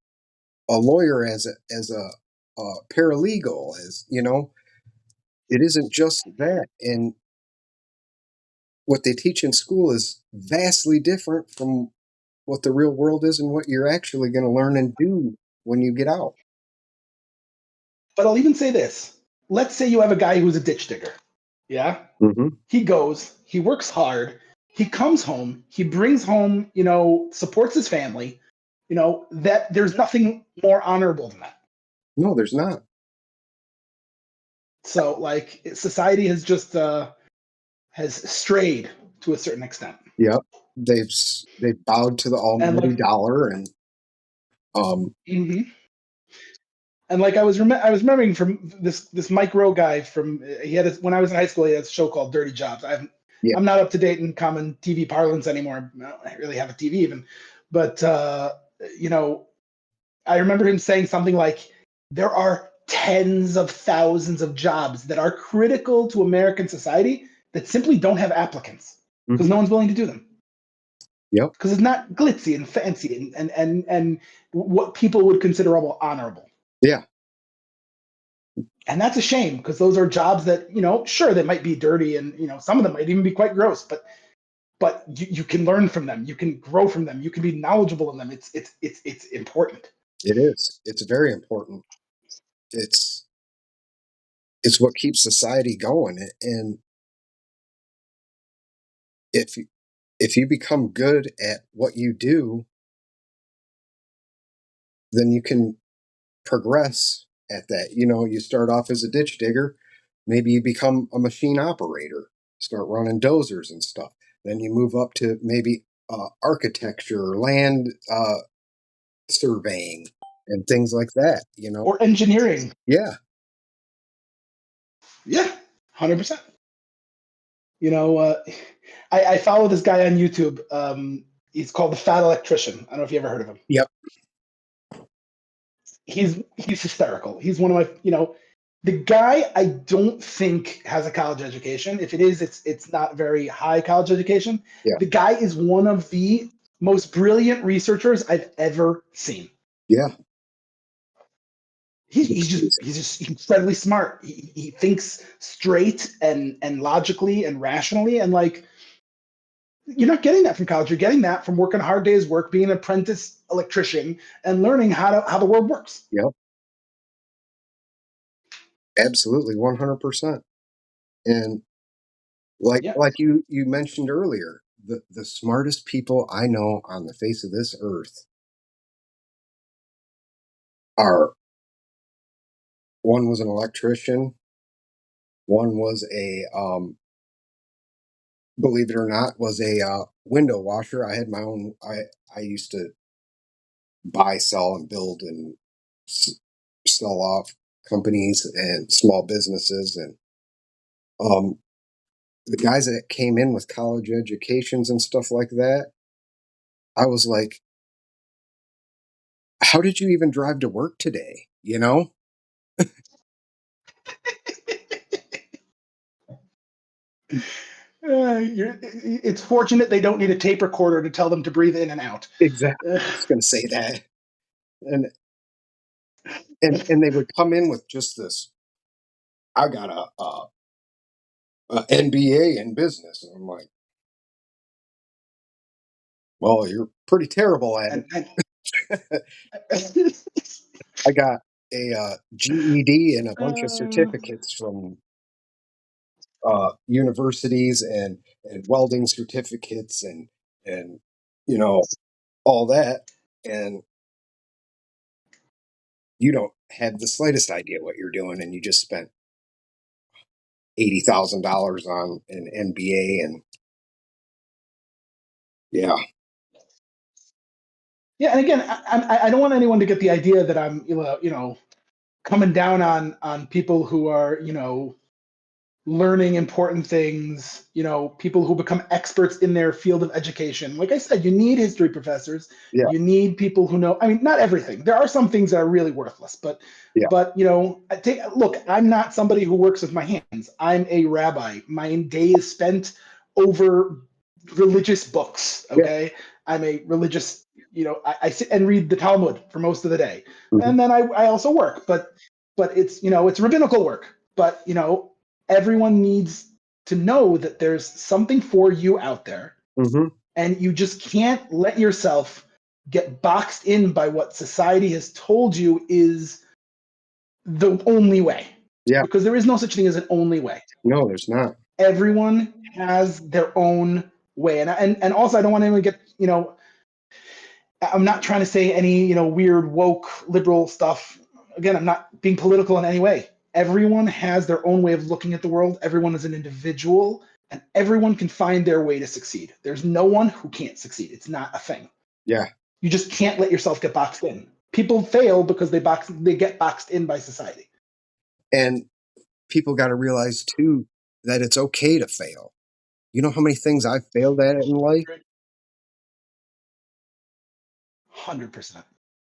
[SPEAKER 2] a lawyer as a paralegal, as you know. It isn't just that, and what they teach in school is vastly different from what the real world is and what you're actually going to learn and do when you get out.
[SPEAKER 3] but I'll even say this. Let's say you have a guy who's a ditch digger. Yeah.
[SPEAKER 2] Hmm.
[SPEAKER 3] He goes, he works hard, he comes home, he brings home, supports his family, that there's nothing more honorable than that.
[SPEAKER 2] No, there's not.
[SPEAKER 3] So like society has just has strayed to a certain extent.
[SPEAKER 2] Yep, they've bowed to the
[SPEAKER 3] And
[SPEAKER 2] almighty
[SPEAKER 3] like
[SPEAKER 2] dollar, and
[SPEAKER 3] mhm. And like I was remembering from this Mike Rowe guy from when I was in high school, he had a show called Dirty Jobs.
[SPEAKER 2] Yeah.
[SPEAKER 3] I'm not up to date in common TV parlance anymore. I don't really have a TV even, but you know, I remember him saying something like, "There are tens of thousands of jobs that are critical to American society that simply don't have applicants because
[SPEAKER 2] Mhm.
[SPEAKER 3] no one's willing to do them."
[SPEAKER 2] Yep.
[SPEAKER 3] Because it's not glitzy and fancy and what people would consider honorable.
[SPEAKER 2] Yeah.
[SPEAKER 3] And that's a shame because those are jobs that, sure, they might be dirty and, some of them might even be quite gross, but you can learn from them. You can grow from them. You can be knowledgeable in them. It's important.
[SPEAKER 2] It is. It's very important. It's what keeps society going. And if you become good at what you do, then you can progress at that. You start off as a ditch digger, maybe you become a machine operator, start running dozers and stuff. Then you move up to maybe architecture, land surveying, and things like that.
[SPEAKER 3] Or engineering.
[SPEAKER 2] Yeah.
[SPEAKER 3] Yeah, 100%. I follow this guy on YouTube. He's called the Fat Electrician. I don't know if you ever heard of him.
[SPEAKER 2] Yep.
[SPEAKER 3] He's hysterical. He's one of my, the guy I don't think has a college education. If it is, it's not very high college education.
[SPEAKER 2] Yeah.
[SPEAKER 3] The guy is one of the most brilliant researchers I've ever seen.
[SPEAKER 2] Yeah.
[SPEAKER 3] He's just incredibly smart. He thinks straight and logically and rationally, and like, you're not getting that from college. You're getting that from working a hard day's work, being an apprentice electrician, and learning how the world works.
[SPEAKER 2] Yep. Absolutely, 100%. And like you mentioned earlier, the smartest people I know on the face of this earth are, one was an electrician, one was a believe it or not, was a window washer. I had my own. I used to buy, sell, and build and sell off companies and small businesses, and the guys that came in with college educations and stuff like that, I was like, how did you even drive to work today?
[SPEAKER 3] It's fortunate they don't need a tape recorder to tell them to breathe in and out.
[SPEAKER 2] Exactly. I was going to say that. And they would come in with just this, I got a MBA in business. And I'm like, well, you're pretty terrible at it. I got a GED and a bunch of certificates from universities and welding certificates and all that, and you don't have the slightest idea what you're doing, and you just spent $80,000 on an MBA, and yeah.
[SPEAKER 3] And again, I don't want anyone to get the idea that I'm coming down on people who are learning important things, people who become experts in their field of education. Like I said, you need history professors.
[SPEAKER 2] Yeah.
[SPEAKER 3] You need people who know, I mean, not everything. There are some things that are really worthless, but look, I'm not somebody who works with my hands. I'm a rabbi. My day is spent over religious books. Okay. Yeah. I'm a religious, I sit and read the Talmud for most of the day. Mm-hmm. And then I also work, but it's, it's rabbinical work, but everyone needs to know that there's something for you out there.
[SPEAKER 2] Mm-hmm.
[SPEAKER 3] And you just can't let yourself get boxed in by what society has told you is the only way.
[SPEAKER 2] Yeah.
[SPEAKER 3] Because there is no such thing as an only way.
[SPEAKER 2] No, there's not.
[SPEAKER 3] Everyone has their own way. And also, I don't want anyone to get, I'm not trying to say any, weird, woke, liberal stuff. Again, I'm not being political in any way. Everyone has their own way of looking at the world. Everyone is an individual, and everyone can find their way to succeed. There's no one who can't succeed. It's not a thing.
[SPEAKER 2] Yeah.
[SPEAKER 3] You just can't let yourself get boxed in. People fail because they get boxed in by society.
[SPEAKER 2] And people got to realize too that it's okay to fail. You know how many things I've failed at in life?
[SPEAKER 3] 100%.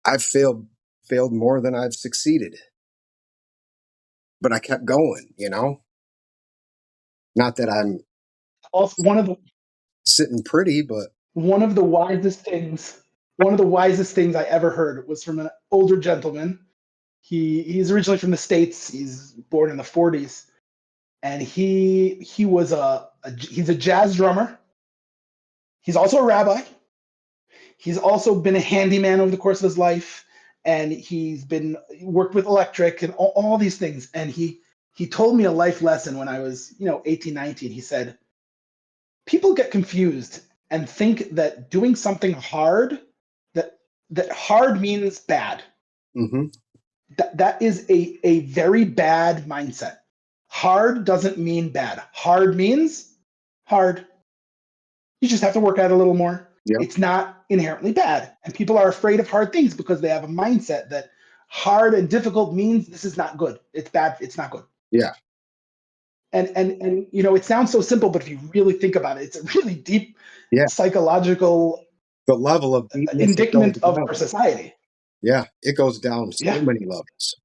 [SPEAKER 2] I've failed more than I've succeeded. But I kept going, you know? Not that I'm
[SPEAKER 3] Also,
[SPEAKER 2] sitting pretty, but
[SPEAKER 3] one of the wisest things I ever heard was from an older gentleman. He's originally from the States. He's born in the 40s, and he's a jazz drummer. He's also a rabbi. He's also been a handyman over the course of his life, and he's been worked with electric and all these things. And he told me a life lesson when I was 18, 19. He said, people get confused and think that doing something hard, that hard means bad.
[SPEAKER 2] mm-hmm.
[SPEAKER 3] That is a very bad mindset. Hard doesn't mean bad. Hard means hard. You just have to work at it a little more.
[SPEAKER 2] Yep.
[SPEAKER 3] It's not inherently bad. And people are afraid of hard things because they have a mindset that hard and difficult means this is not good. It's bad. It's not good.
[SPEAKER 2] Yeah.
[SPEAKER 3] And it sounds so simple, but if you really think about it, it's a really deep psychological
[SPEAKER 2] the level of
[SPEAKER 3] indictment of our society.
[SPEAKER 2] Yeah, it goes down so many levels.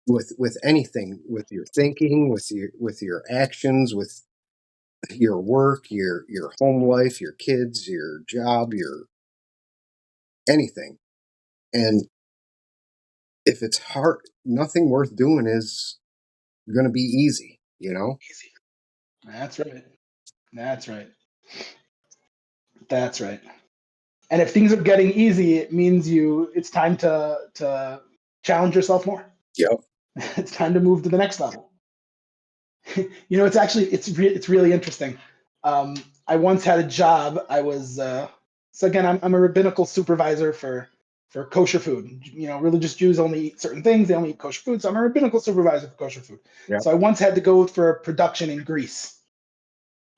[SPEAKER 2] With anything, with your thinking, with your actions, with your work, your home life, your kids, your job, your anything. And if it's hard, nothing worth doing is going to be easy, you know?
[SPEAKER 3] Easy. That's right. That's right. That's right. And if things are getting easy, it means it's time to challenge yourself more.
[SPEAKER 2] Yep.
[SPEAKER 3] It's time to move to the next level. It's really interesting. I once had a job. I was so again, I'm a rabbinical supervisor for kosher food. Religious Jews only eat certain things. They only eat kosher food. So I'm a rabbinical supervisor for kosher food.
[SPEAKER 2] Yep.
[SPEAKER 3] So I once had to go for a production in Greece.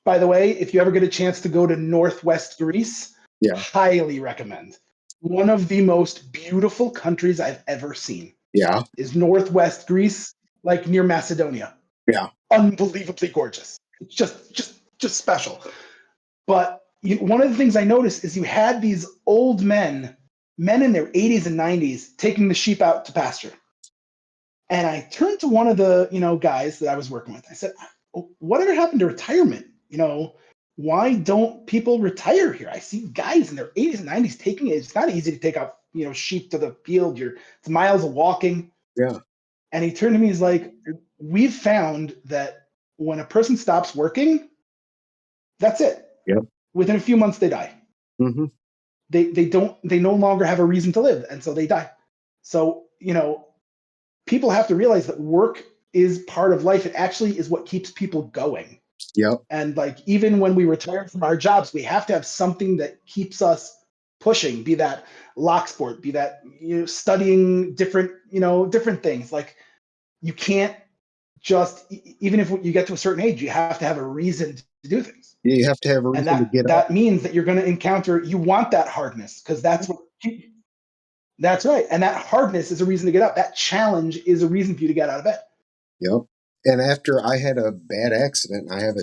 [SPEAKER 3] By the way, if you ever get a chance to go to Northwest Greece, highly recommend. One of the most beautiful countries I've ever seen.
[SPEAKER 2] Yeah.
[SPEAKER 3] Is Northwest Greece, like near Macedonia.
[SPEAKER 2] Yeah.
[SPEAKER 3] Unbelievably gorgeous. It's just special. But one of the things I noticed is you had these old men in their 80s and 90s, taking the sheep out to pasture. And I turned to one of the, guys that I was working with. I said, whatever happened to retirement? Why don't people retire here? I see guys in their 80s and 90s taking it. It's not easy to take out, sheep to the field. It's miles of walking.
[SPEAKER 2] Yeah.
[SPEAKER 3] And he turned to me, he's like, we've found that when a person stops working, that's it.
[SPEAKER 2] Yep.
[SPEAKER 3] Within a few months, they die.
[SPEAKER 2] Mm-hmm.
[SPEAKER 3] They no longer have a reason to live. And so they die. So, people have to realize that work is part of life. It actually is what keeps people going.
[SPEAKER 2] Yep.
[SPEAKER 3] And like, even when we retire from our jobs, we have to have something that keeps us pushing, be that lock sport, be that studying different things. Like, you can't just, even if you get to a certain age, you have to have a reason to do things.
[SPEAKER 2] You have to have a reason to get up.
[SPEAKER 3] That means that you're going to encounter, you want that hardness, because that's right. And that hardness is a reason to get up. That challenge is a reason for you to get out of bed.
[SPEAKER 2] Yep. And after I had a bad accident, I have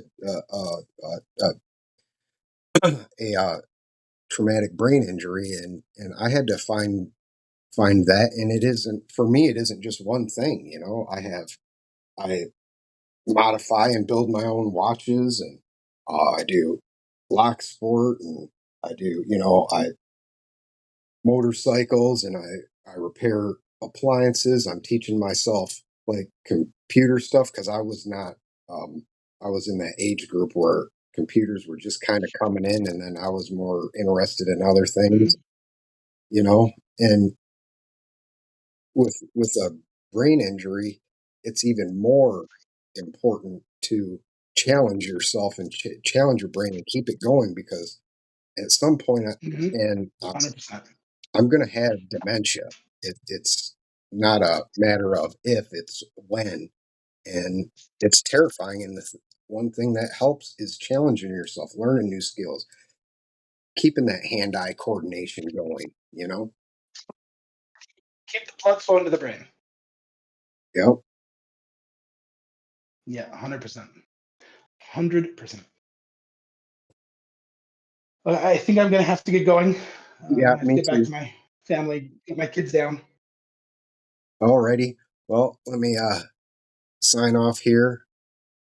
[SPEAKER 2] a traumatic brain injury, and I had to find that. And it isn't, for me, it isn't just one thing. I modify and build my own watches, and I do lock sport, and I do, motorcycles, and I repair appliances. I'm teaching myself like computer stuff, because I was not, I was in that age group where computers were just kind of coming in, and then I was more interested in other things, and with a brain injury, it's even more important to challenge yourself and challenge your brain and keep it going, because at some point, and
[SPEAKER 3] 100%.
[SPEAKER 2] I'm going to have dementia. It's not a matter of if, it's when. And it's terrifying. And the one thing that helps is challenging yourself, learning new skills, keeping that hand-eye coordination going,
[SPEAKER 3] keep the blood flowing to the brain.
[SPEAKER 2] Yep.
[SPEAKER 3] Yeah, 100%. 100%. I think I'm going to have to get going.
[SPEAKER 2] Yeah,
[SPEAKER 3] I have to
[SPEAKER 2] me
[SPEAKER 3] get back
[SPEAKER 2] too.
[SPEAKER 3] to my family, get my kids down.
[SPEAKER 2] Alrighty. Well, let me sign off here.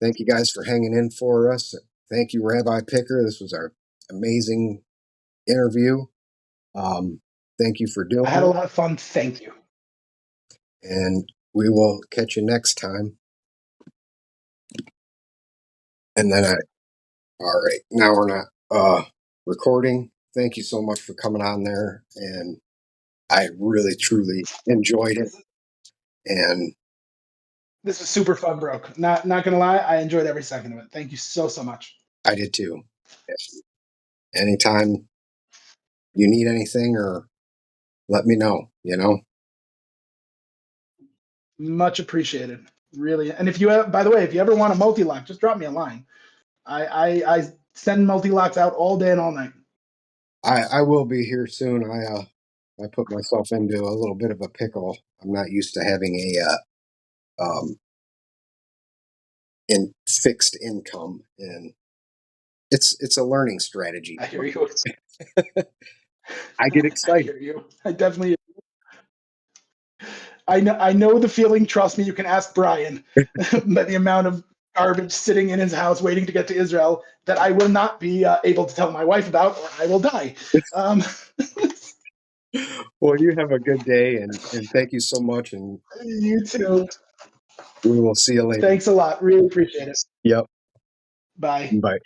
[SPEAKER 2] Thank you guys for hanging in for us. Thank you, Rabbi Picker. This was our amazing interview. Thank you for doing
[SPEAKER 3] I had a
[SPEAKER 2] it,
[SPEAKER 3] lot of fun. Thank you.
[SPEAKER 2] and we will catch you next time. And then all right, now we're not recording. Thank you so much for coming on there, and I really truly enjoyed it. And
[SPEAKER 3] This was super fun, Broke. Not gonna lie, I enjoyed every second of it. Thank you so much.
[SPEAKER 2] I did too. Anytime you need anything, or let me know.
[SPEAKER 3] Much appreciated. Really. And if you by the way, if you ever want a multi-lock, just drop me a line. I send multi-locks out all day and all night.
[SPEAKER 2] I will be here soon. I put myself into a little bit of a pickle. I'm not used to having in fixed income, and it's a learning strategy.
[SPEAKER 3] I hear you.
[SPEAKER 2] I get
[SPEAKER 3] I
[SPEAKER 2] excited.
[SPEAKER 3] hear you. I definitely. I know the feeling. Trust me, you can ask Brian. But the amount of garbage sitting in his house waiting to get to Israel that I will not be able to tell my wife about, or I will die. Um,
[SPEAKER 2] Well, you have a good day, and thank you so much, and
[SPEAKER 3] you too.
[SPEAKER 2] we will see you later.
[SPEAKER 3] Thanks a lot. Really appreciate it.
[SPEAKER 2] Yep.
[SPEAKER 3] Bye.
[SPEAKER 2] Bye.